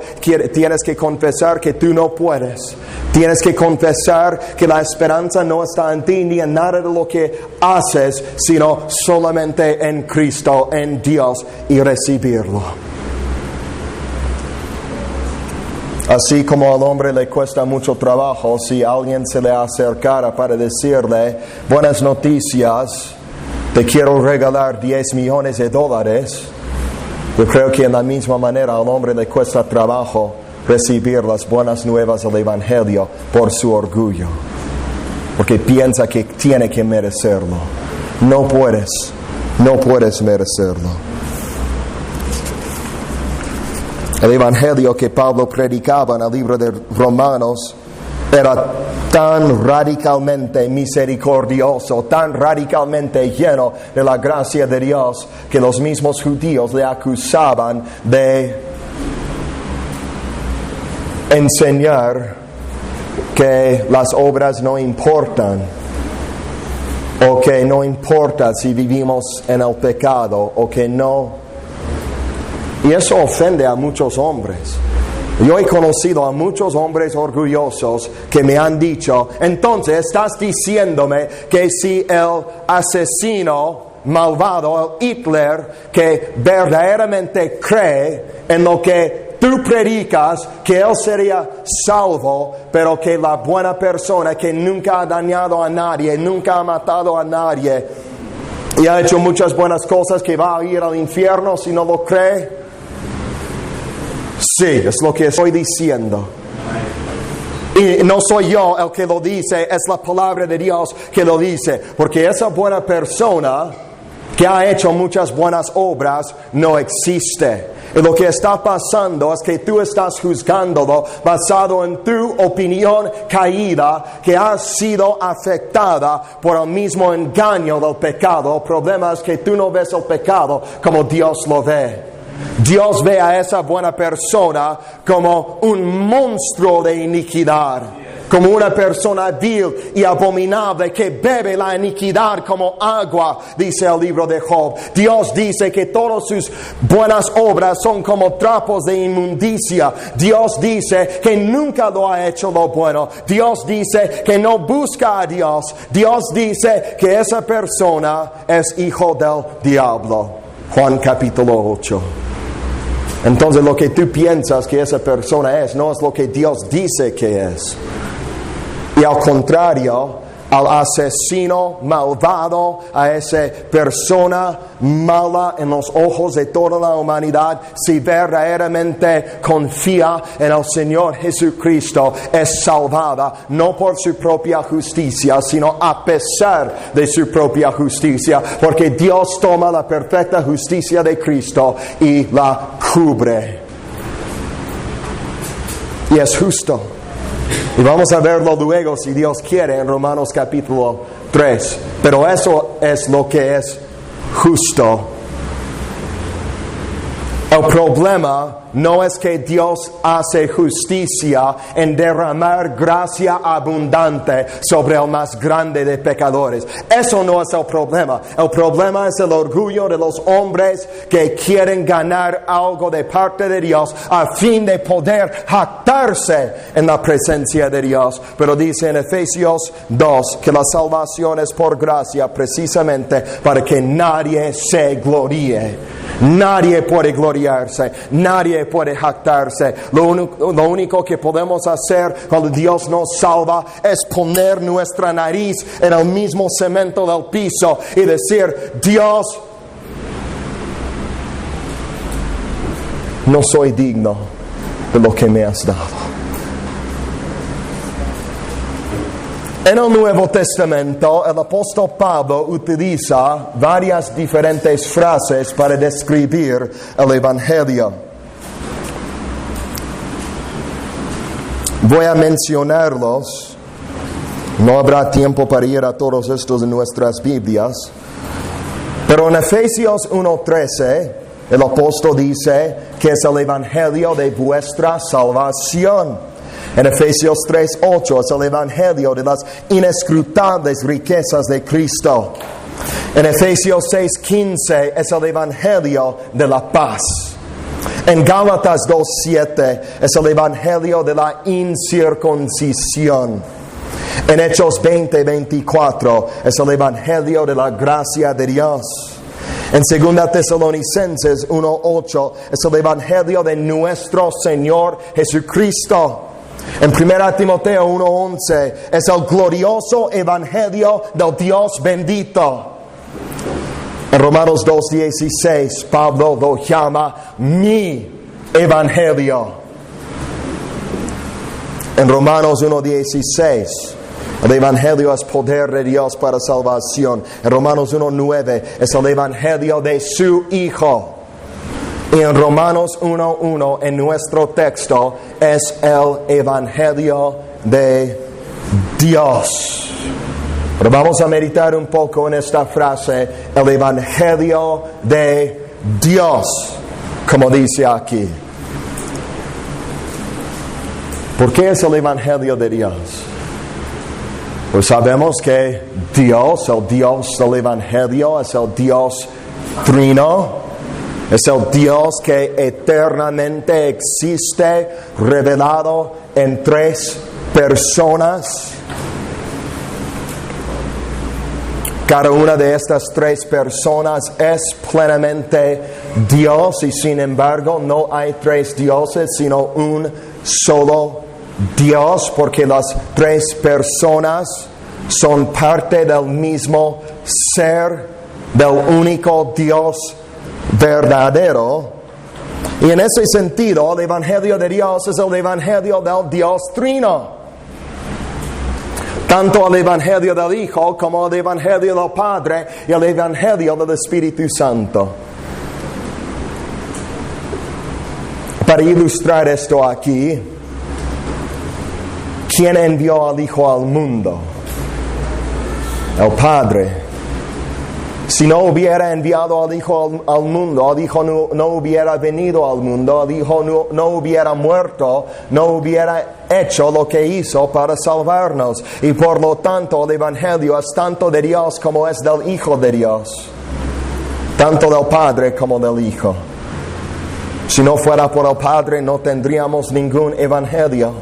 tienes que confesar que tú no puedes. Tienes que confesar que la esperanza no está en ti ni en nada de lo que haces, sino solamente en Cristo, en Dios, y recibirlo. Así como al hombre le cuesta mucho trabajo, si alguien se le acercara para decirle, buenas noticias, te quiero regalar $10 millones, yo creo que en la misma manera al hombre le cuesta trabajo recibir las buenas nuevas del Evangelio por su orgullo, porque piensa que tiene que merecerlo. No puedes merecerlo. El Evangelio que Pablo predicaba en el libro de Romanos era tan radicalmente misericordioso, tan radicalmente lleno de la gracia de Dios, que los mismos judíos le acusaban de enseñar que las obras no importan, o que no importa si vivimos en el pecado, o que no. Y eso ofende a muchos hombres. Yo he conocido a muchos hombres orgullosos que me han dicho, entonces estás diciéndome que si el asesino malvado, el Hitler, que verdaderamente cree en lo que tú predicas, que él sería salvo, pero que la buena persona que nunca ha dañado a nadie, nunca ha matado a nadie, y ha hecho muchas buenas cosas, que va a ir al infierno si no lo cree. Sí, es lo que estoy diciendo. Y no soy yo el que lo dice, es la palabra de Dios que lo dice. Porque esa buena persona que ha hecho muchas buenas obras no existe. Y lo que está pasando es que tú estás juzgándolo basado en tu opinión caída, que ha sido afectada por el mismo engaño del pecado. El problema es que tú no ves el pecado como Dios lo ve. Dios ve a esa buena persona como un monstruo de iniquidad, como una persona vil y abominable que bebe la iniquidad como agua, dice el libro de Job. Dios dice que todas sus buenas obras son como trapos de inmundicia. Dios dice que nunca lo ha hecho lo bueno. Dios dice que no busca a Dios. Dios dice que esa persona es hijo del diablo. Juan capítulo 8. Entonces lo que tú piensas que esa persona es, no es lo que Dios dice que es. Y al contrario, al asesino malvado, a esa persona mala en los ojos de toda la humanidad, si verdaderamente confía en el Señor Jesucristo, es salvada, no por su propia justicia, sino a pesar de su propia justicia, porque Dios toma la perfecta justicia de Cristo y la cubre. Y es justo. Y vamos a verlo luego, si Dios quiere, en Romanos capítulo 3. Pero eso es lo que es justo. El problema no es que Dios hace justicia en derramar gracia abundante sobre el más grande de pecadores. Eso no es el problema. El problema es el orgullo de los hombres que quieren ganar algo de parte de Dios a fin de poder jactarse en la presencia de Dios. Pero dice en Efesios 2 que la salvación es por gracia, precisamente para que nadie se gloríe. Nadie puede gloriarse, nadie puede jactarse. Lo único que podemos hacer cuando Dios nos salva es poner nuestra nariz en el mismo cemento del piso y decir: Dios, no soy digno de lo que me has dado. En el Nuevo Testamento, el apóstol Pablo utiliza varias diferentes frases para describir el Evangelio. Voy a mencionarlos. No habrá tiempo para ir a todos estos en nuestras Biblias. Pero en Efesios 1:13, el apóstol dice que es el Evangelio de vuestra salvación. En Efesios 3:8 es el Evangelio de las inescrutables riquezas de Cristo. En Efesios 6:15 es el Evangelio de la paz. En Gálatas 2:7 es el Evangelio de la incircuncisión. En Hechos 20:24 es el Evangelio de la gracia de Dios. En 2 Tesalonicenses 1:8 es el Evangelio de nuestro Señor Jesucristo. En 1 Timoteo 1:11 es el glorioso evangelio del Dios bendito. En Romanos 2:16 Pablo lo llama mi evangelio. En Romanos 1:16 el evangelio es poder de Dios para salvación. En Romanos 1:9 es el evangelio de su Hijo. Y en Romanos 1:1 en nuestro texto es el Evangelio de Dios. Pero vamos a meditar un poco en esta frase, el Evangelio de Dios, como dice aquí. ¿Por qué es el Evangelio de Dios? Pues sabemos que Dios, el Dios del Evangelio, es el Dios trino. Es el Dios que eternamente existe, revelado en 3 personas. Cada una de estas tres personas es plenamente Dios y sin embargo no hay tres dioses sino un solo Dios, porque las tres personas son parte del mismo ser, del único Dios verdadero. Y en ese sentido el Evangelio de Dios es el Evangelio del Dios Trino. Tanto el Evangelio del Hijo como el Evangelio del Padre y el Evangelio del Espíritu Santo. Para ilustrar esto aquí, ¿quién envió al Hijo al mundo? El Padre. Si no hubiera enviado al Hijo al mundo, el Hijo no hubiera venido al mundo, el Hijo no hubiera muerto, no hubiera hecho lo que hizo para salvarnos. Y por lo tanto el Evangelio es tanto de Dios como es del Hijo de Dios. Tanto del Padre como del Hijo. Si no fuera por el Padre no tendríamos ningún Evangelio.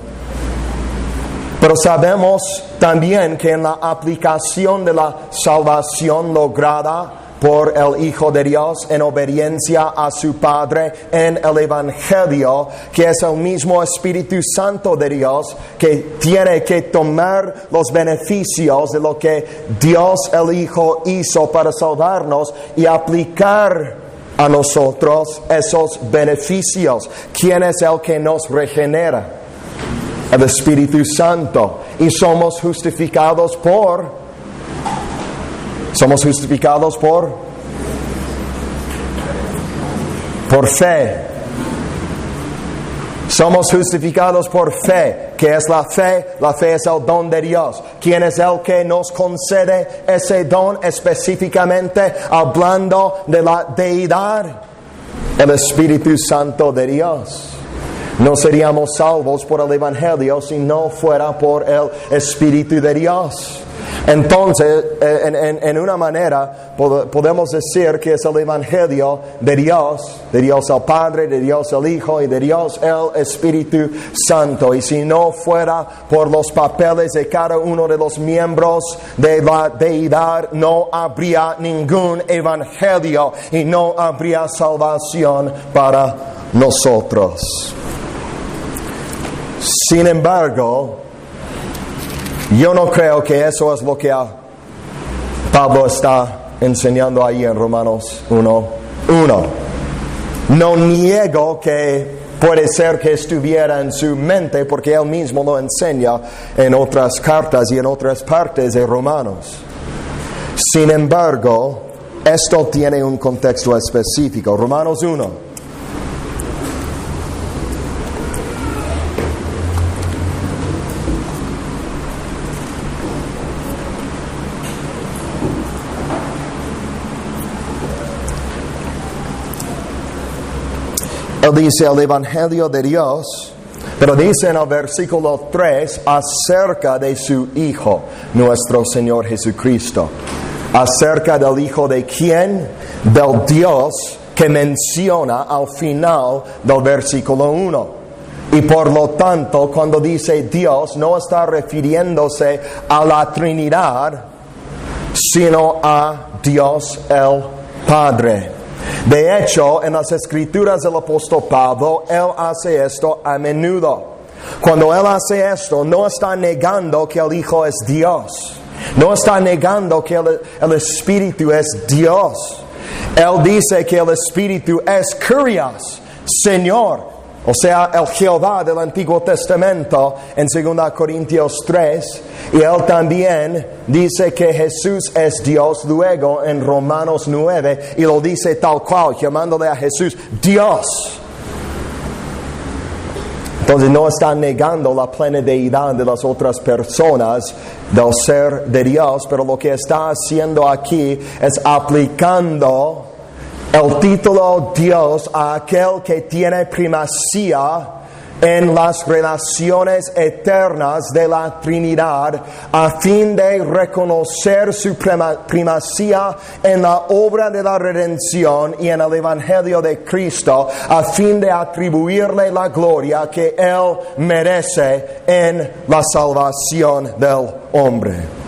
Pero sabemos también que en la aplicación de la salvación lograda por el Hijo de Dios en obediencia a su Padre en el Evangelio, que es el mismo Espíritu Santo de Dios que tiene que tomar los beneficios de lo que Dios el Hijo hizo para salvarnos y aplicar a nosotros esos beneficios. ¿Quién es el que nos regenera? El Espíritu Santo. Y somos justificados por fe. Somos justificados por fe. ¿Qué es la fe? La fe es el don de Dios. ¿Quién es el que nos concede ese don específicamente hablando de la deidad? El Espíritu Santo de Dios. No seríamos salvos por el Evangelio si no fuera por el Espíritu de Dios. Entonces, en una manera, podemos decir que es el Evangelio de Dios el Padre, de Dios el Hijo y de Dios el Espíritu Santo. Y si no fuera por los papeles de cada uno de los miembros de la deidad, no habría ningún Evangelio y no habría salvación para nosotros. Sin embargo, yo no creo que eso es lo que Pablo está enseñando ahí en Romanos 1:1. No niego que puede ser que estuviera en su mente porque él mismo lo enseña en otras cartas y en otras partes de Romanos. Sin embargo, esto tiene un contexto específico. Romanos 1. Él dice el Evangelio de Dios, pero dice en el versículo 3 acerca de su Hijo, nuestro Señor Jesucristo. Acerca del Hijo de quién? Del Dios que menciona al final del versículo 1. Y por lo tanto, cuando dice Dios, no está refiriéndose a la Trinidad, sino a Dios el Padre. De hecho, en las Escrituras del apóstol Pablo, él hace esto a menudo. Cuando él hace esto, no está negando que el Hijo es Dios. No está negando que el Espíritu es Dios. Él dice que el Espíritu es Kyrios, Señor. O sea, el Jehová del Antiguo Testamento en 2 Corintios 3. Y él también dice que Jesús es Dios luego en Romanos 9. Y lo dice tal cual, llamándole a Jesús Dios. Entonces no está negando la plena deidad de las otras personas del ser de Dios. Pero lo que está haciendo aquí es aplicando el título Dios a aquel que tiene primacía en las relaciones eternas de la Trinidad, a fin de reconocer su primacía en la obra de la redención y en el Evangelio de Cristo, a fin de atribuirle la gloria que Él merece en la salvación del hombre.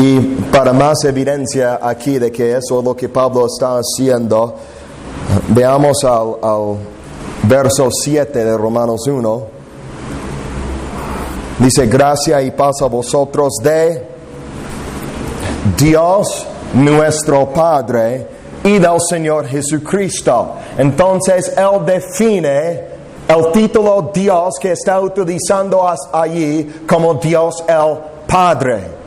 Y para más evidencia aquí de que eso es lo que Pablo está haciendo, veamos al verso 7 de Romanos 1. Dice: gracia y paz a vosotros de Dios nuestro Padre y del Señor Jesucristo. Entonces Él define el título Dios que está utilizando allí como Dios el Padre.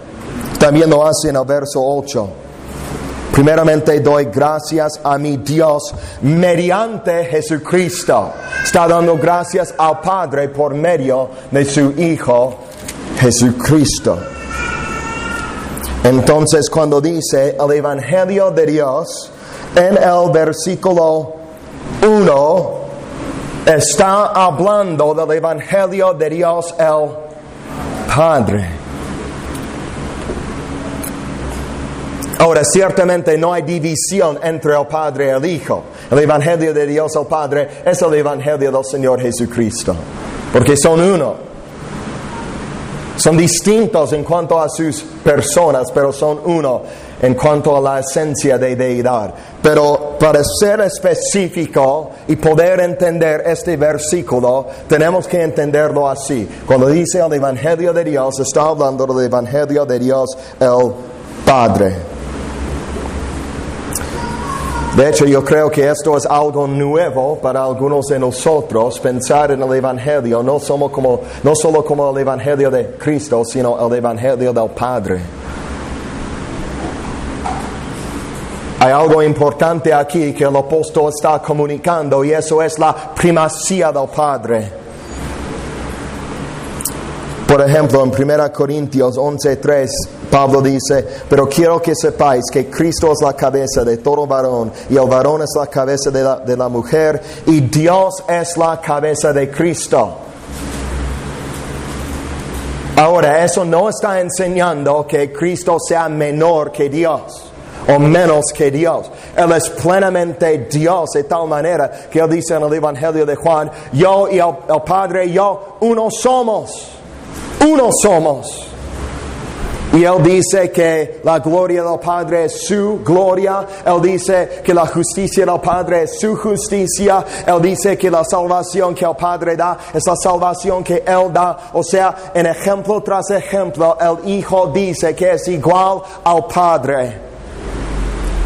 También lo hace en el verso 8. Primeramente doy gracias a mi Dios mediante Jesucristo. Está dando gracias al Padre por medio de su Hijo Jesucristo. Entonces cuando dice el Evangelio de Dios, en el versículo 1, está hablando del Evangelio de Dios el Padre. Ahora, ciertamente no hay división entre el Padre y el Hijo. El Evangelio de Dios el Padre es el Evangelio del Señor Jesucristo. Porque son uno. Son distintos en cuanto a sus personas, pero son uno en cuanto a la esencia de deidad. Pero para ser específico y poder entender este versículo, tenemos que entenderlo así. Cuando dice el Evangelio de Dios, está hablando del Evangelio de Dios el Padre. De hecho, yo creo que esto es algo nuevo para algunos de nosotros, pensar en el Evangelio, no solo como el Evangelio de Cristo, sino el Evangelio del Padre. Hay algo importante aquí que el apóstol está comunicando, y eso es la primacía del Padre. Por ejemplo, en 1 Corintios 11:3, Pablo dice: pero quiero que sepáis que Cristo es la cabeza de todo varón, y el varón es la cabeza de la mujer, y Dios es la cabeza de Cristo. Ahora, eso no está enseñando que Cristo sea menor que Dios o menos que Dios. Él es plenamente Dios, de tal manera que Él dice en el Evangelio de Juan: yo y el Padre, yo, uno somos. Uno somos. Y Él dice que la gloria del Padre es su gloria. Él dice que la justicia del Padre es su justicia. Él dice que la salvación que el Padre da es la salvación que Él da. O sea, en ejemplo tras ejemplo, el Hijo dice que es igual al Padre.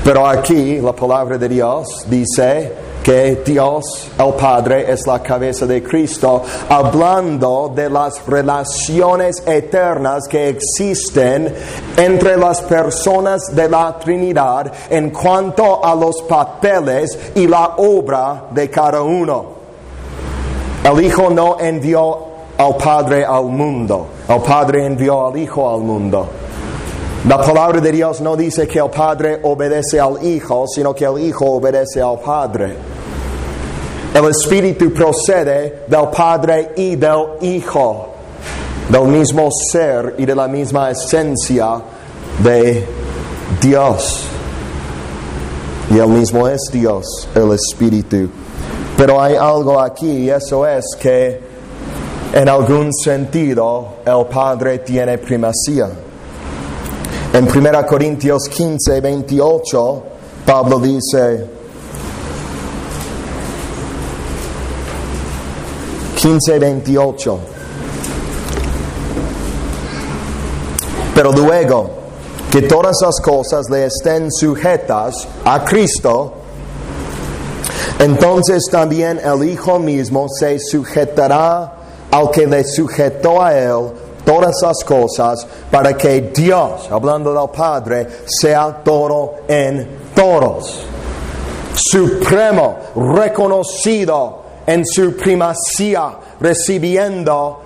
Pero aquí la palabra de Dios dice que Dios, el Padre, es la cabeza de Cristo, hablando de las relaciones eternas que existen entre las personas de la Trinidad en cuanto a los papeles y la obra de cada uno. El Hijo no envió al Padre al mundo, el Padre envió al Hijo al mundo. La palabra de Dios no dice que el Padre obedece al Hijo, sino que el Hijo obedece al Padre. El Espíritu procede del Padre y del Hijo, del mismo ser y de la misma esencia de Dios. Y Él mismo es Dios, el Espíritu. Pero hay algo aquí, y eso es que en algún sentido el Padre tiene primacía. En 1 Corintios 15:28, Pablo dice: 15:28. Pero luego que todas las cosas le estén sujetas a Cristo, entonces también el Hijo mismo se sujetará al que le sujetó a Él todas las cosas, para que Dios, hablando del Padre, sea todo en todos. Supremo, reconocido en su primacía, recibiendo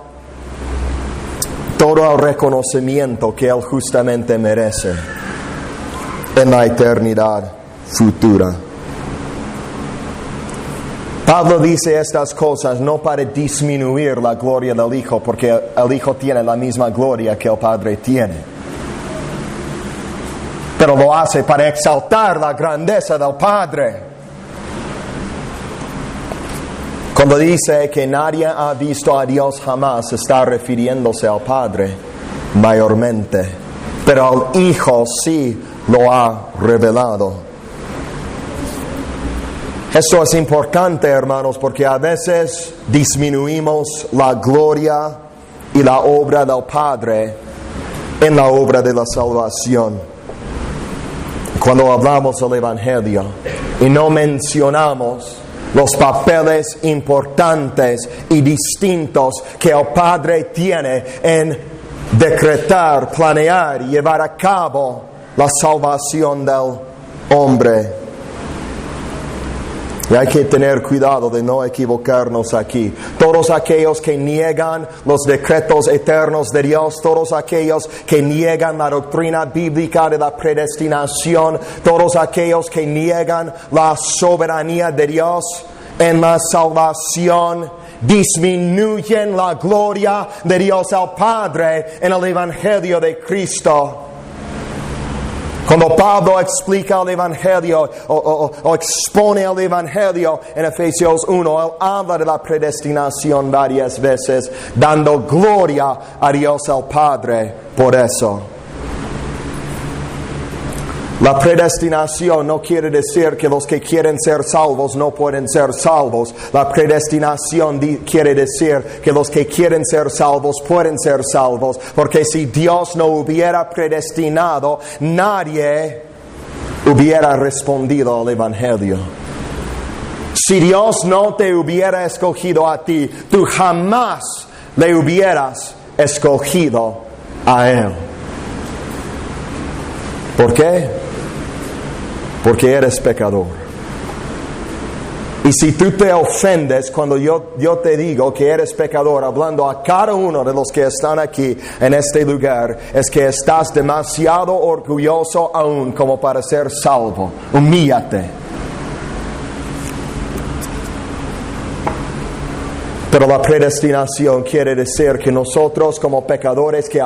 todo el reconocimiento que Él justamente merece en la eternidad futura. Pablo dice estas cosas no para disminuir la gloria del Hijo, porque el Hijo tiene la misma gloria que el Padre tiene, pero lo hace para exaltar la grandeza del Padre. Cuando dice que nadie ha visto a Dios jamás, está refiriéndose al Padre mayormente. pero al Hijo sí lo ha revelado. Esto es importante, hermanos, porque a veces disminuimos la gloria y la obra del Padre en la obra de la salvación. Cuando hablamos del Evangelio y no mencionamos los papeles importantes y distintos que el Padre tiene en decretar, planear y llevar a cabo la salvación del hombre. Y hay que tener cuidado de no equivocarnos aquí. Todos aquellos que niegan los decretos eternos de Dios, todos aquellos que niegan la doctrina bíblica de la predestinación, todos aquellos que niegan la soberanía de Dios en la salvación, disminuyen la gloria de Dios el Padre en el Evangelio de Cristo. Cuando Pablo explica el Evangelio o expone el Evangelio en Efesios 1, él habla de la predestinación varias veces, dando gloria a Dios el Padre por eso. La predestinación no quiere decir que los que quieren ser salvos no pueden ser salvos. La predestinación quiere decir que los que quieren ser salvos pueden ser salvos. Porque si Dios no hubiera predestinado, nadie hubiera respondido al Evangelio. Si Dios no te hubiera escogido a ti, tú jamás le hubieras escogido a Él. ¿Por qué? Porque eres pecador. Y si tú te ofendes cuando yo te digo que eres pecador, hablando a cada uno de los que están aquí en este lugar, es que estás demasiado orgulloso aún como para ser salvo. Humíllate. Pero la predestinación quiere decir que nosotros como pecadores que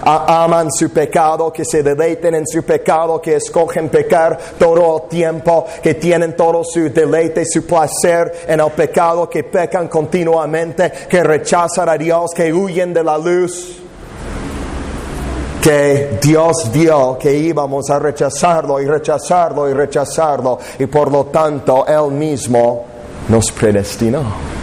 aman su pecado, que se deleiten en su pecado, que escogen pecar todo el tiempo, que tienen todo su deleite, su placer en el pecado, que pecan continuamente, que rechazan a Dios, que huyen de la luz, que Dios vio que íbamos a rechazarlo y rechazarlo y rechazarlo, y por lo tanto Él mismo nos predestinó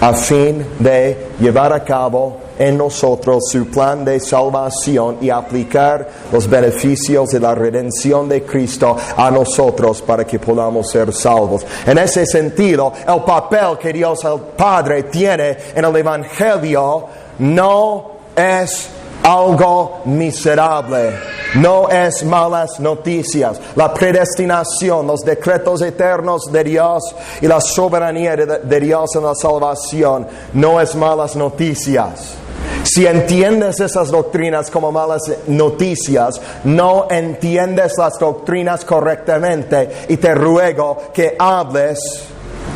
a fin de llevar a cabo en nosotros su plan de salvación y aplicar los beneficios de la redención de Cristo a nosotros para que podamos ser salvos. En ese sentido, el papel que Dios el Padre tiene en el Evangelio no es algo miserable, no es malas noticias. La predestinación, los decretos eternos de Dios y la soberanía de Dios en la salvación no es malas noticias. Si entiendes esas doctrinas como malas noticias, no entiendes las doctrinas correctamente, y te ruego que hables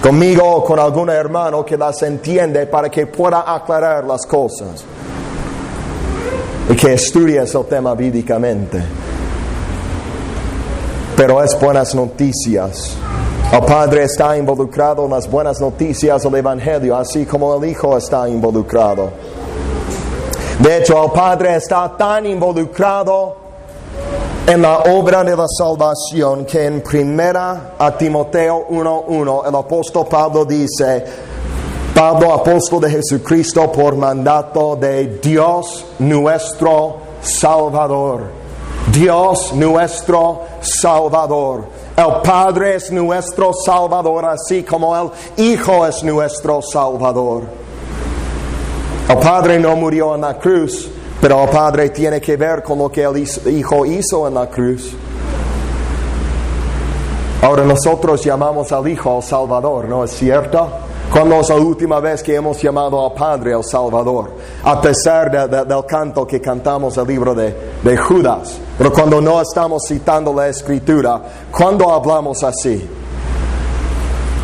conmigo o con algún hermano que las entiende para que pueda aclarar las cosas y que estudies el tema bíblicamente. Pero es buenas noticias. El Padre está involucrado en las buenas noticias del Evangelio, así como el Hijo está involucrado. De hecho, el Padre está tan involucrado en la obra de la salvación que en 1 Timoteo 1:1 el apóstol Pablo dice: Pablo, apóstol de Jesucristo, por mandato de Dios nuestro Salvador. Dios nuestro Salvador. El Padre es nuestro Salvador, así como el Hijo es nuestro Salvador. El Padre no murió en la cruz, pero el Padre tiene que ver con lo que el Hijo hizo en la cruz. Ahora nosotros llamamos al Hijo el Salvador, ¿no es cierto? ¿Cuándo es la última vez que hemos llamado al Padre el Salvador? A pesar del canto que cantamos el libro de Judas. Pero cuando no estamos citando la Escritura, ¿cuándo hablamos así?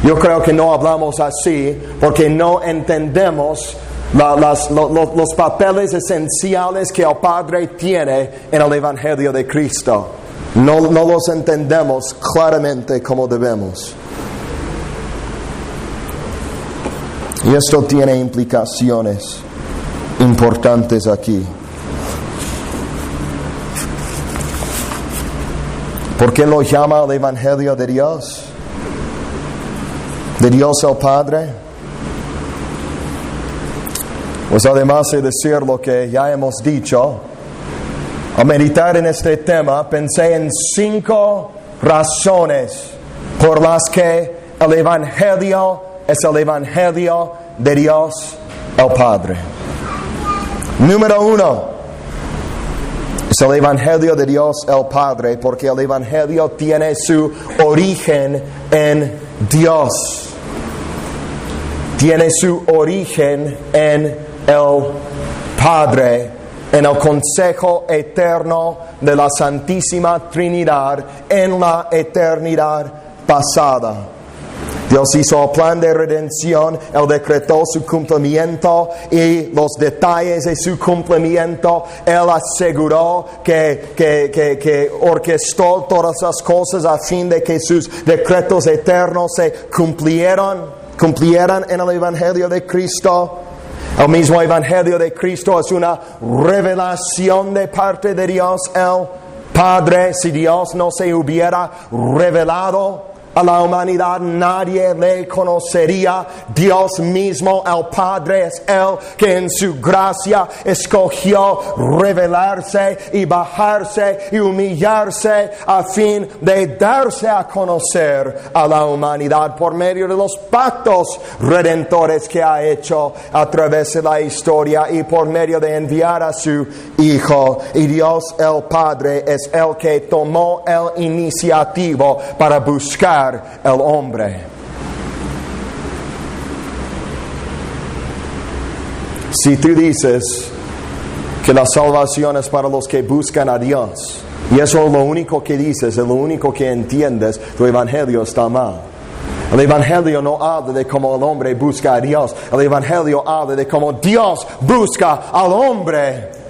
Yo creo que no hablamos así porque no entendemos los papeles esenciales que el Padre tiene en el Evangelio de Cristo. No los entendemos claramente como debemos. Y esto tiene implicaciones importantes aquí. ¿Por qué lo llama el Evangelio de Dios? ¿De Dios el Padre? Pues además de decir lo que ya hemos dicho, al meditar en este tema, pensé en 5 razones por las que el Evangelio es el Evangelio de Dios el Padre. Número 1, es el Evangelio de Dios el Padre, porque el Evangelio tiene su origen en Dios. Tiene su origen en el Padre, en el consejo eterno de la Santísima Trinidad en la eternidad pasada. Dios hizo el plan de redención, Él decretó su cumplimiento y los detalles de su cumplimiento. Él aseguró que orquestó todas las cosas a fin de que sus decretos eternos se cumplieran en el Evangelio de Cristo. El mismo Evangelio de Cristo es una revelación de parte de Dios el Padre. Si Dios no se hubiera revelado a la humanidad, nadie le conocería. Dios mismo, el Padre, es Él que en su gracia escogió revelarse y bajarse y humillarse a fin de darse a conocer a la humanidad por medio de los pactos redentores que ha hecho a través de la historia y por medio de enviar a su Hijo. Y Dios el Padre es el que tomó el iniciativo para buscar el hombre. Si tú dices que la salvación es para los que buscan a Dios, y eso es lo único que dices, es lo único que entiendes, tu evangelio está mal. El evangelio no habla de cómo el hombre busca a Dios. El evangelio habla de cómo Dios busca al hombre.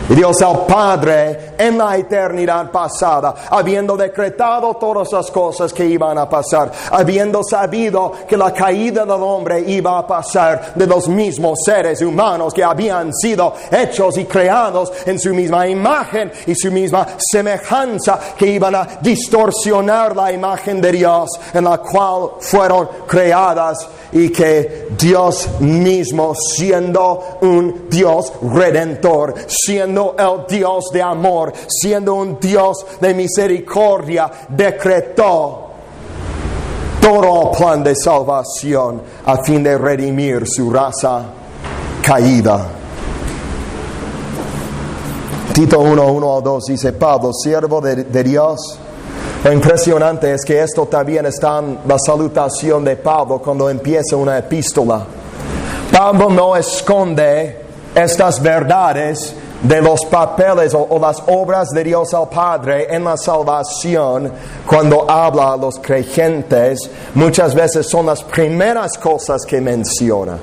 Y Dios el Padre en la eternidad pasada, habiendo decretado todas las cosas que iban a pasar, habiendo sabido que la caída del hombre iba a pasar de los mismos seres humanos que habían sido hechos y creados en su misma imagen y su misma semejanza, que iban a distorsionar la imagen de Dios en la cual fueron creadas, y que Dios mismo, siendo un Dios redentor, siendo el Dios de amor, siendo un Dios de misericordia, decretó todo el plan de salvación a fin de redimir su raza caída. Tito 1:1-2 dice Pablo, siervo de Dios. Lo impresionante es que esto también está en la salutación de Pablo cuando empieza una epístola. Pablo no esconde estas verdades de los papeles o las obras de Dios el Padre en la salvación. Cuando habla a los creyentes, muchas veces son las primeras cosas que menciona.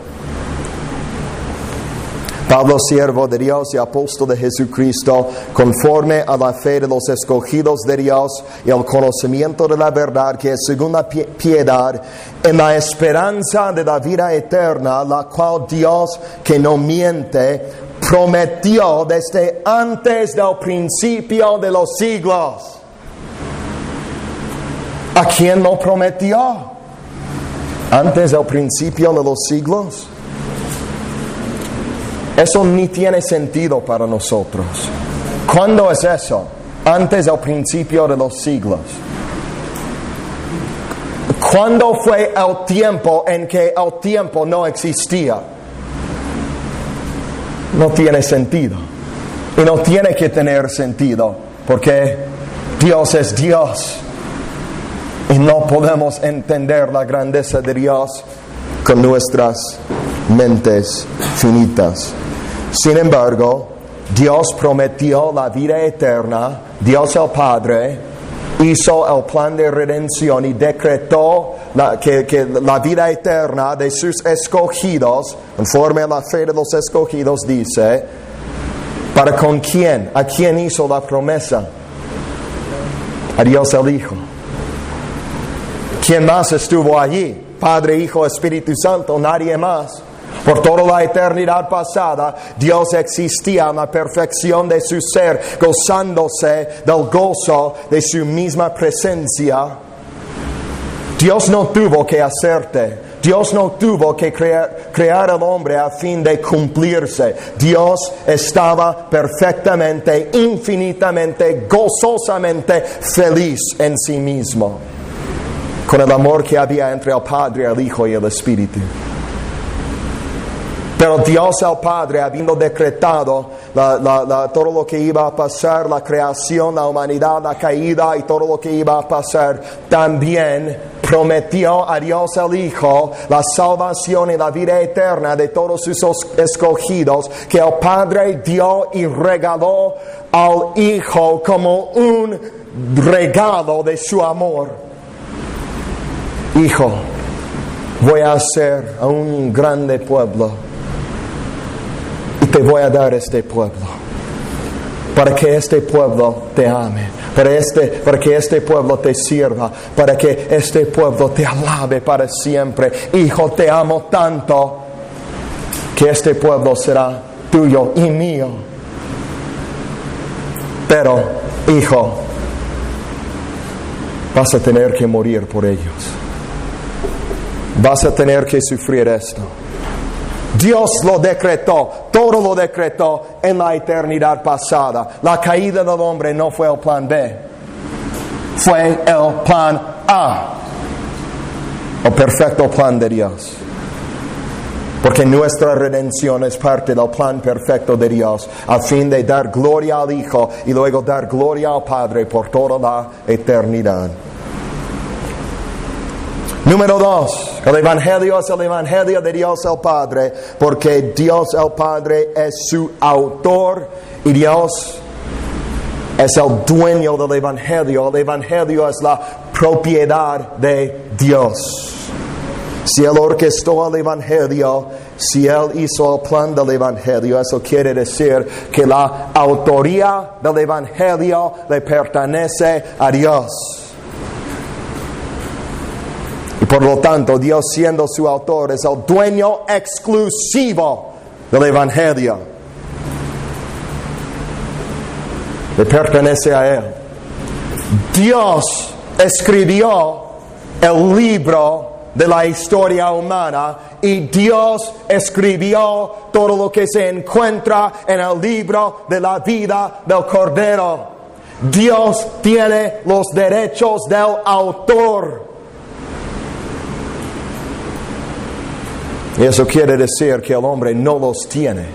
Pablo, siervo de Dios y apóstol de Jesucristo, conforme a la fe de los escogidos de Dios y el conocimiento de la verdad, que es según la piedad, en la esperanza de la vida eterna, la cual Dios, que no miente, prometió desde antes del principio de los siglos. ¿A quién lo prometió? Antes del principio de los siglos. Eso ni tiene sentido para nosotros. ¿Cuándo es eso? Antes del principio de los siglos. ¿Cuándo fue el tiempo en que el tiempo no existía? No tiene sentido. Y no tiene que tener sentido, porque Dios es Dios. Y no podemos entender la grandeza de Dios con nuestras mentes finitas. Sin embargo, Dios prometió la vida eterna. Dios el Padre hizo el plan de redención y decretó que la vida eterna de sus escogidos, conforme a la fe de los escogidos, dice, ¿para con quién? ¿A quién hizo la promesa? A Dios el Hijo. ¿Quién más estuvo allí? Padre, Hijo, Espíritu Santo, nadie más. Por toda la eternidad pasada, Dios existía en la perfección de su ser, gozándose del gozo de su misma presencia. Dios no tuvo que hacerte. Dios no tuvo que crear al hombre a fin de cumplirse. Dios estaba perfectamente, infinitamente, gozosamente feliz en sí mismo, con el amor que había entre el Padre, el Hijo y el Espíritu. Pero Dios el Padre, habiendo decretado todo lo que iba a pasar, la creación, la humanidad, la caída y todo lo que iba a pasar, también prometió a Dios el Hijo la salvación y la vida eterna de todos sus escogidos, que el Padre dio y regaló al Hijo como un regalo de su amor. Hijo, voy a hacer a un grande pueblo. Te voy a dar este pueblo, para que este pueblo te ame, para que este pueblo te sirva, para que este pueblo te alabe para siempre. Hijo, te amo tanto que este pueblo será tuyo y mío. Pero, hijo, vas a tener que morir por ellos. Vas a tener que sufrir esto. Dios lo decretó, todo lo decretó en la eternidad pasada. La caída del hombre no fue el plan B, fue el plan A, el perfecto plan de Dios. Porque nuestra redención es parte del plan perfecto de Dios, a fin de dar gloria al Hijo y luego dar gloria al Padre por toda la eternidad. Número 2, el Evangelio es el Evangelio de Dios el Padre, porque Dios el Padre es su autor y Dios es el dueño del Evangelio. El Evangelio es la propiedad de Dios. Si Él orquestó el Evangelio, si Él hizo el plan del Evangelio, eso quiere decir que la autoría del Evangelio le pertenece a Dios. Y por lo tanto, Dios, siendo su autor, es el dueño exclusivo del Evangelio. Le pertenece a Él. Dios escribió el libro de la historia humana y Dios escribió todo lo que se encuentra en el libro de la vida del Cordero. Dios tiene los derechos del autor. Y eso quiere decir que el hombre no los tiene.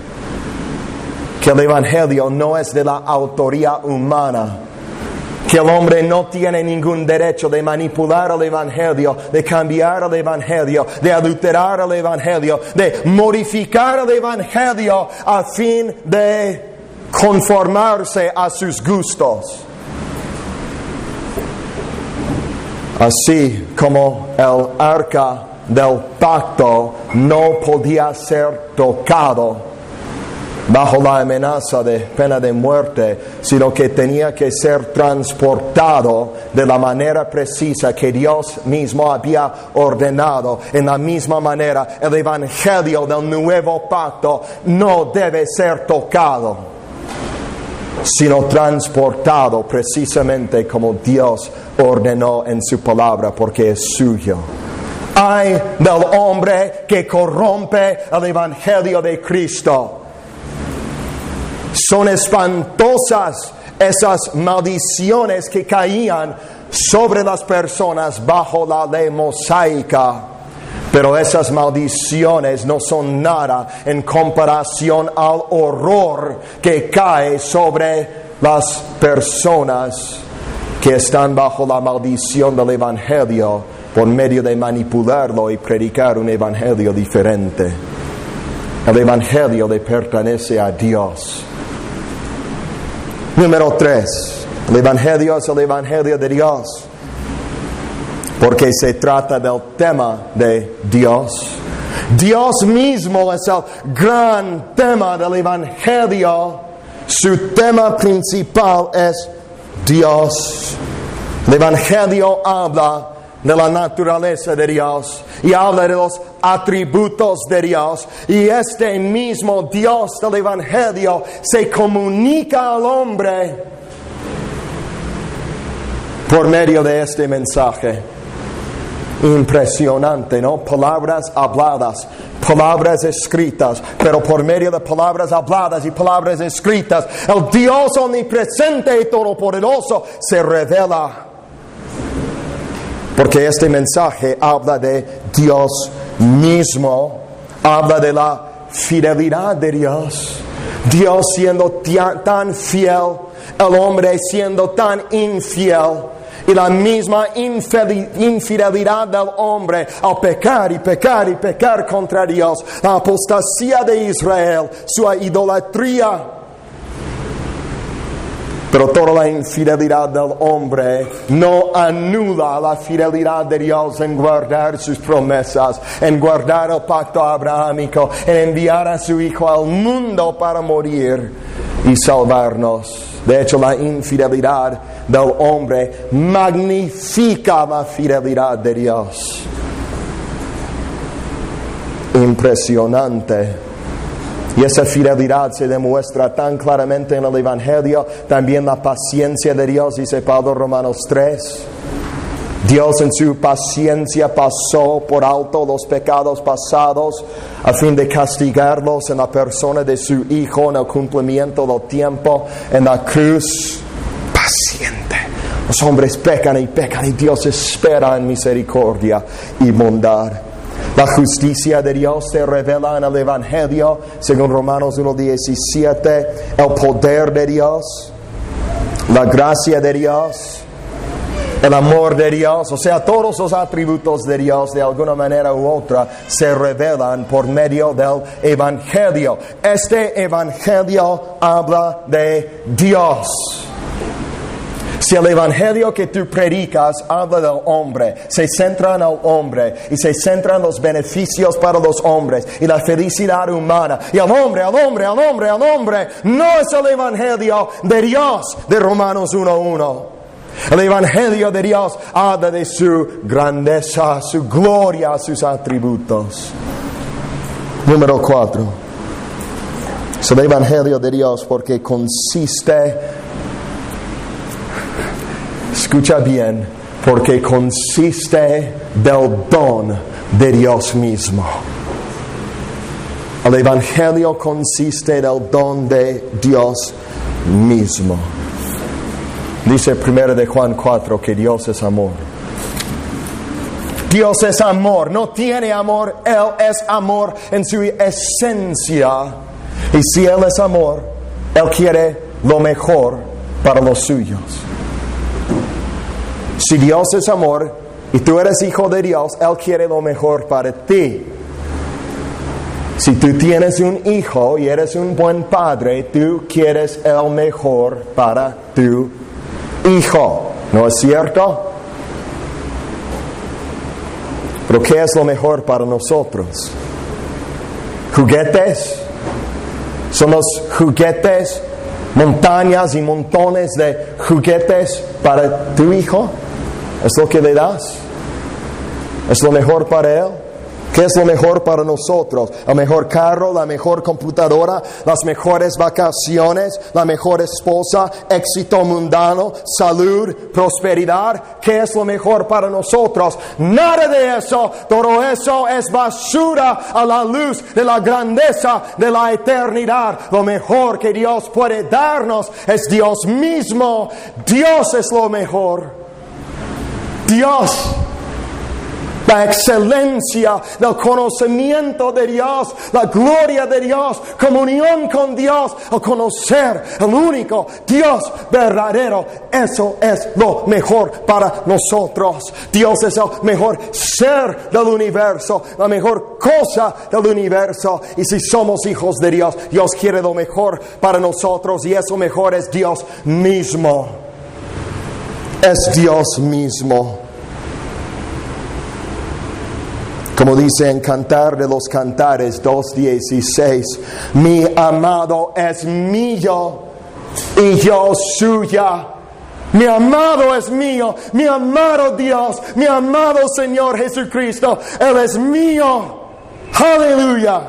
Que el Evangelio no es de la autoría humana. Que el hombre no tiene ningún derecho de manipular el Evangelio, de cambiar el Evangelio, de adulterar el Evangelio, de modificar el Evangelio a fin de conformarse a sus gustos. Así como el arca del pacto no podía ser tocado bajo la amenaza de pena de muerte, sino que tenía que ser transportado de la manera precisa que Dios mismo había ordenado. En la misma manera, el Evangelio del nuevo pacto no debe ser tocado, sino transportado precisamente como Dios ordenó en su palabra, porque es suyo. Ay del hombre que corrompe el Evangelio de Cristo. Son espantosas esas maldiciones que caían sobre las personas bajo la ley mosaica. Pero esas maldiciones no son nada en comparación al horror que cae sobre las personas que están bajo la maldición del Evangelio por medio de manipularlo y predicar un Evangelio diferente. El Evangelio le pertenece a Dios. Número 3. El Evangelio es el Evangelio de Dios, porque se trata del tema de Dios. Dios mismo es el gran tema del Evangelio. Su tema principal es Dios. El Evangelio habla de la naturaleza de Dios y habla de los atributos de Dios. Y este mismo Dios del Evangelio se comunica al hombre por medio de este mensaje. Impresionante, ¿no? Palabras habladas, palabras escritas, pero por medio de palabras habladas y palabras escritas, el Dios omnipresente y todopoderoso se revela. Porque este mensaje habla de Dios mismo, habla de la fidelidad de Dios. Dios siendo tan fiel, el hombre siendo tan infiel. Y la misma infidelidad del hombre al pecar y pecar y pecar contra Dios. La apostasía de Israel, su idolatría. Pero toda la infidelidad del hombre no anula la fidelidad de Dios en guardar sus promesas, en guardar el pacto abrahámico, en enviar a su Hijo al mundo para morir y salvarnos. De hecho, la infidelidad del hombre magnifica la fidelidad de Dios. Impresionante. Y esa fidelidad se demuestra tan claramente en el Evangelio. También la paciencia de Dios, dice Pablo en Romanos 3. Dios en su paciencia pasó por alto los pecados pasados a fin de castigarlos en la persona de su Hijo en el cumplimiento del tiempo en la cruz. Paciente. Los hombres pecan y Dios espera en misericordia y bondad. La justicia de Dios se revela en el Evangelio, según Romanos 1:17, el poder de Dios, la gracia de Dios, el amor de Dios, o sea, todos los atributos de Dios de alguna manera u otra se revelan por medio del Evangelio. Este Evangelio habla de Dios. Si el Evangelio que tú predicas habla del hombre, se centra en el hombre y se centra en los beneficios para los hombres y la felicidad humana y al hombre, no es el Evangelio de Dios de Romanos 1:1. El Evangelio de Dios habla de su grandeza, su gloria, sus atributos. Número 4. Es el Evangelio de Dios porque consiste, escucha bien, porque consiste del don de Dios mismo. El Evangelio consiste del don de Dios mismo. Dice 1 de Juan 4 que Dios es amor. Dios es amor, no tiene amor, Él es amor en su esencia. Y si Él es amor, Él quiere lo mejor para los suyos. Si Dios es amor y tú eres hijo de Dios, Él quiere lo mejor para ti. Si tú tienes un hijo y eres un buen padre, tú quieres el mejor para tu hijo. ¿No es cierto? Pero ¿qué es lo mejor para nosotros? ¿Juguetes? ¿Son los juguetes? ¿Montañas y montones de juguetes para tu hijo? ¿Es lo que le das? ¿Es lo mejor para él? ¿Qué es lo mejor para nosotros? El mejor carro, la mejor computadora, las mejores vacaciones, la mejor esposa, éxito mundano, salud, prosperidad. ¿Qué es lo mejor para nosotros? Nada de eso. Todo eso es basura a la luz de la grandeza de la eternidad. Lo mejor que Dios puede darnos es Dios mismo. Dios es lo mejor. Dios. La excelencia del conocimiento de Dios, la gloria de Dios, comunión con Dios, al conocer el único Dios verdadero. Eso es lo mejor para nosotros. Dios es el mejor ser del universo, la mejor cosa del universo. Y si somos hijos de Dios, Dios quiere lo mejor para nosotros y eso mejor es Dios mismo. Es Dios mismo. Como dice en Cantar de los Cantares 2:16, mi amado es mío y yo suya. Mi amado es mío, mi amado Dios, mi amado Señor Jesucristo, Él es mío. Aleluya.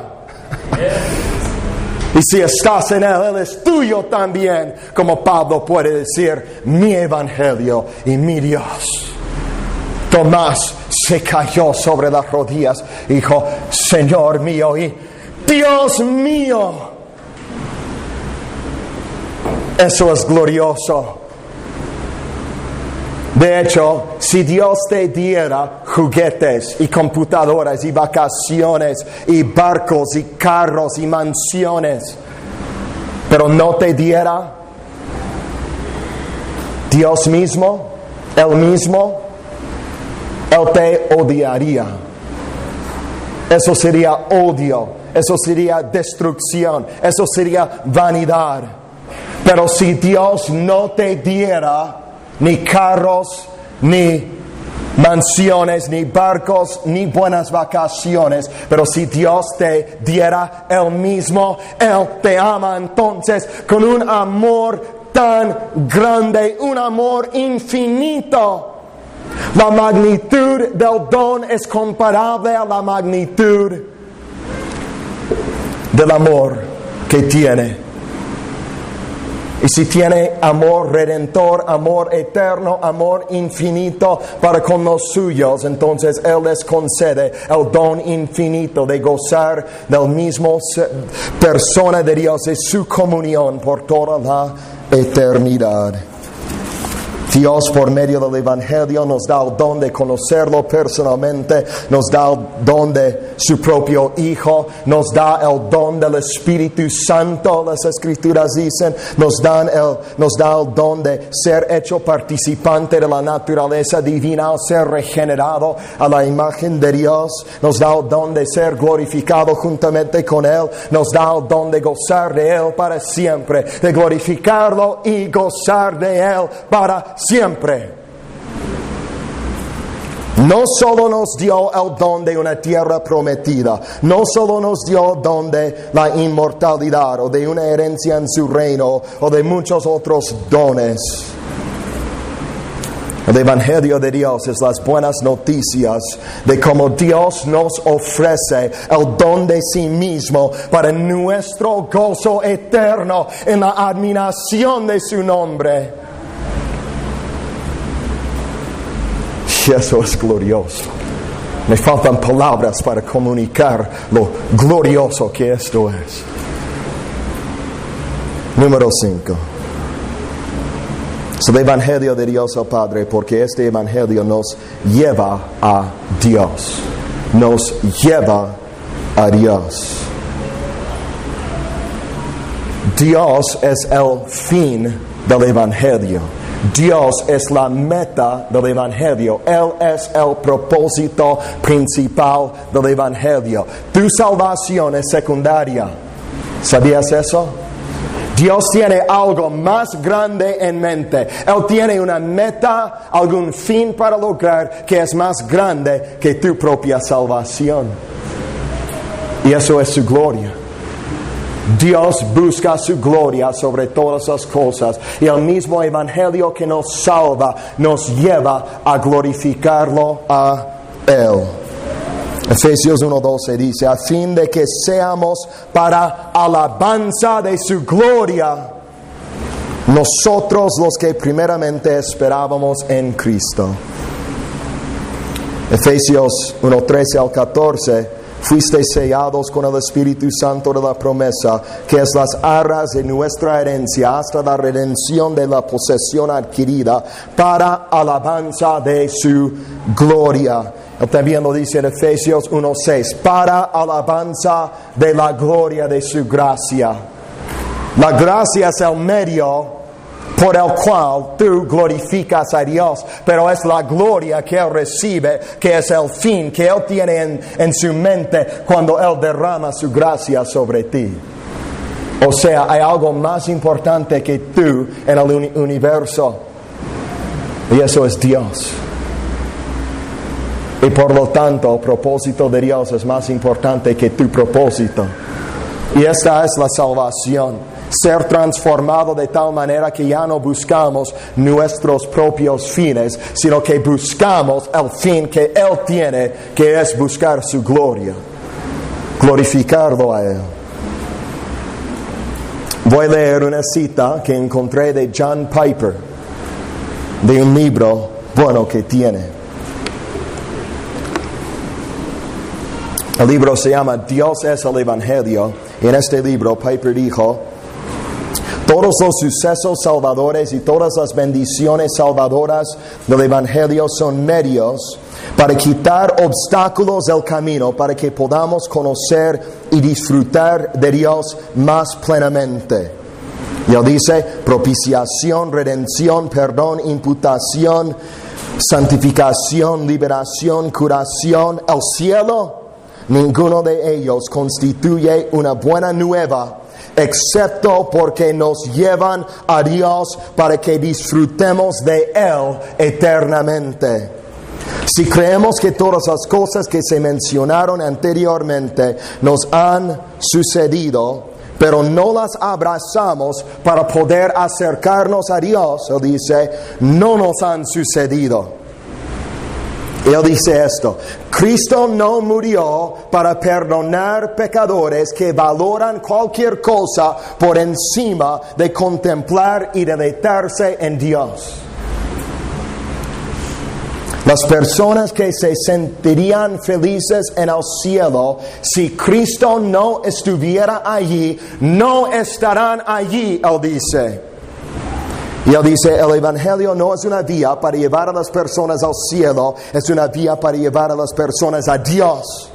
Y si estás en Él, Él es tuyo también, como Pablo puede decir, mi evangelio y mi Dios. Tomás se cayó sobre las rodillas y dijo, Señor mío y Dios mío. Eso es glorioso. De hecho, si Dios te diera juguetes y computadoras y vacaciones y barcos y carros y mansiones, pero no te diera Dios mismo, Él mismo, Él te odiaría. Eso sería odio, eso sería destrucción, eso sería vanidad. Pero si Dios no te diera ni carros, ni mansiones, ni barcos, ni buenas vacaciones, pero si Dios te diera Él mismo, Él te ama entonces con un amor tan grande, un amor infinito. La magnitud del don es comparable a la magnitud del amor que tiene. Y si tiene amor redentor, amor eterno, amor infinito para con los suyos, entonces Él les concede el don infinito de gozar del mismo persona de Dios y su comunión por toda la eternidad. Dios, por medio del Evangelio, nos da el don de conocerlo personalmente, nos da el don de su propio Hijo, nos da el don del Espíritu Santo, las Escrituras dicen, nos da el don de ser hecho participante de la naturaleza divina al ser regenerado a la imagen de Dios, nos da el don de ser glorificado juntamente con Él, nos da el don de gozar de Él para siempre, de glorificarlo y gozar de Él para siempre. No solo nos dio el don de una tierra prometida, no solo nos dio el don de la inmortalidad o de una herencia en su reino o de muchos otros dones. El Evangelio de Dios es las buenas noticias de cómo Dios nos ofrece el don de sí mismo para nuestro gozo eterno en la admiración de su nombre. Y eso es glorioso. Me faltan palabras para comunicar lo glorioso que esto es. Número 5. Es el Evangelio de Dios el Padre, porque este Evangelio nos lleva a Dios. Nos lleva a Dios. Dios es el fin del Evangelio. Dios es la meta del Evangelio. Él es el propósito principal del Evangelio. Tu salvación es secundaria. ¿Sabías eso? Dios tiene algo más grande en mente. Él tiene una meta, algún fin para lograr que es más grande que tu propia salvación. Y eso es su gloria. Dios busca su gloria sobre todas las cosas. Y el mismo Evangelio que nos salva nos lleva a glorificarlo a Él. Efesios 1:12 dice, a fin de que seamos para alabanza de su gloria, nosotros los que primeramente esperábamos en Cristo. Efesios 1:13 al 14, fuisteis sellados con el Espíritu Santo de la promesa, que es las arras de nuestra herencia hasta la redención de la posesión adquirida para alabanza de su gloria. Él también lo dice en Efesios 1:6, para alabanza de la gloria de su gracia. La gracia es el medio por el cual tú glorificas a Dios, pero es la gloria que Él recibe, que es el fin que Él tiene en su mente cuando Él derrama su gracia sobre ti. O sea, hay algo más importante que tú en el universo, y eso es Dios. Y por lo tanto, el propósito de Dios es más importante que tu propósito. Y esta es la salvación. ser transformado de tal manera que ya no buscamos nuestros propios fines, sino que buscamos el fin que Él tiene, que es buscar su gloria, glorificarlo a Él. Voy a leer una cita que encontré de John Piper, de un libro bueno que tiene. El libro se llama Dios es el Evangelio, y en este libro Piper dijo: todos los sucesos salvadores y todas las bendiciones salvadoras del Evangelio son medios para quitar obstáculos del camino, para que podamos conocer y disfrutar de Dios más plenamente. Y él dice: propiciación, redención, perdón, imputación, santificación, liberación, curación, el cielo. Ninguno de ellos constituye una buena nueva, excepto porque nos llevan a Dios para que disfrutemos de Él eternamente. Si creemos que todas las cosas que se mencionaron anteriormente nos han sucedido, pero no las abrazamos para poder acercarnos a Dios, él dice, no nos han sucedido. Él dice esto: Cristo no murió para perdonar pecadores que valoran cualquier cosa por encima de contemplar y deleitarse en Dios. Las personas que se sentirían felices en el cielo, si Cristo no estuviera allí, no estarán allí, él dice. Y él dice: el Evangelio no es una vía para llevar a las personas al cielo, es una vía para llevar a las personas a Dios.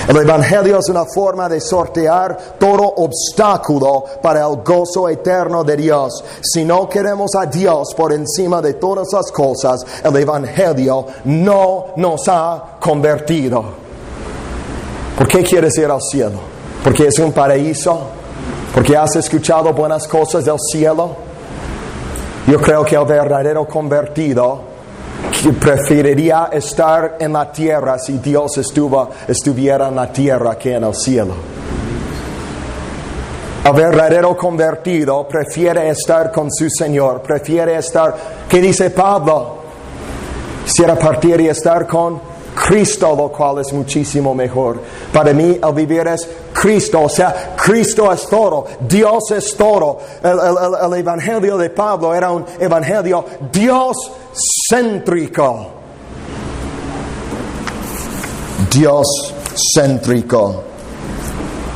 El Evangelio es una forma de sortear todo obstáculo para el gozo eterno de Dios. Si no queremos a Dios por encima de todas las cosas, el Evangelio no nos ha convertido. ¿Por qué quieres ir al cielo? ¿Porque es un paraíso? ¿Porque has escuchado buenas cosas del cielo? Yo creo que el verdadero convertido preferiría estar en la tierra si Dios estuviera en la tierra que en el cielo. El verdadero convertido prefiere estar con su Señor, prefiere estar... ¿Qué dice Pablo? Quisiera partir y estar con Cristo, lo cual es muchísimo mejor. Para mí el vivir es Cristo, o sea, Cristo es todo, Dios es todo. El evangelio de Pablo era un evangelio Dios-céntrico. Dios-céntrico.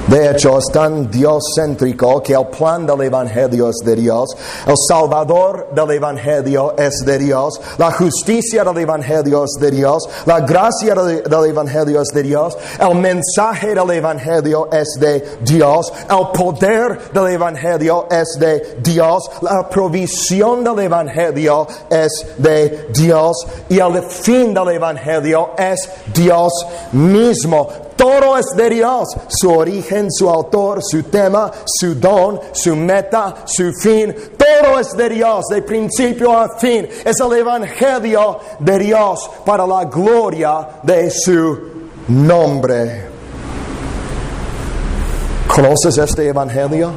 De hecho, es tan Dios-céntrico que el plan del Evangelio es de Dios, el Salvador del Evangelio es de Dios, la justicia del Evangelio es de Dios, la gracia del Evangelio es de Dios, el mensaje del Evangelio es de Dios, el poder del Evangelio es de Dios, la provisión del Evangelio es de Dios y el fin del Evangelio es Dios mismo. Todo es de Dios, su origen, su autor, su tema, su don, su meta, su fin. Todo es de Dios, de principio a fin. Es el Evangelio de Dios para la gloria de su nombre. ¿Conoces este Evangelio?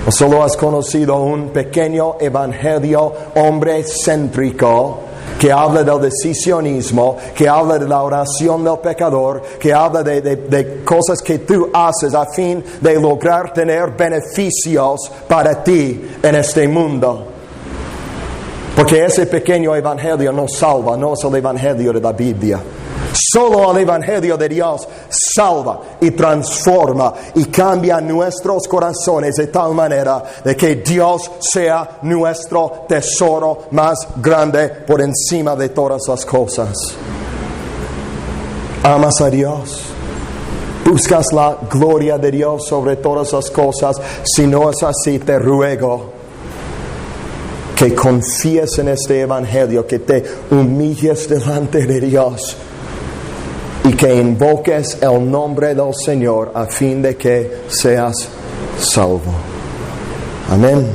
¿O solo has conocido un pequeño evangelio hombre céntrico que habla del decisionismo, que habla de la oración del pecador, que habla de cosas que tú haces a fin de lograr tener beneficios para ti en este mundo? Porque ese pequeño evangelio no salva, no es el evangelio de la Biblia. Solo el Evangelio de Dios salva y transforma y cambia nuestros corazones de tal manera de que Dios sea nuestro tesoro más grande por encima de todas las cosas. ¿Amas a Dios? ¿Buscas la gloria de Dios sobre todas las cosas? Si no es así, te ruego que confíes en este Evangelio, que te humilles delante de Dios y que invoques el nombre del Señor a fin de que seas salvo. Amén.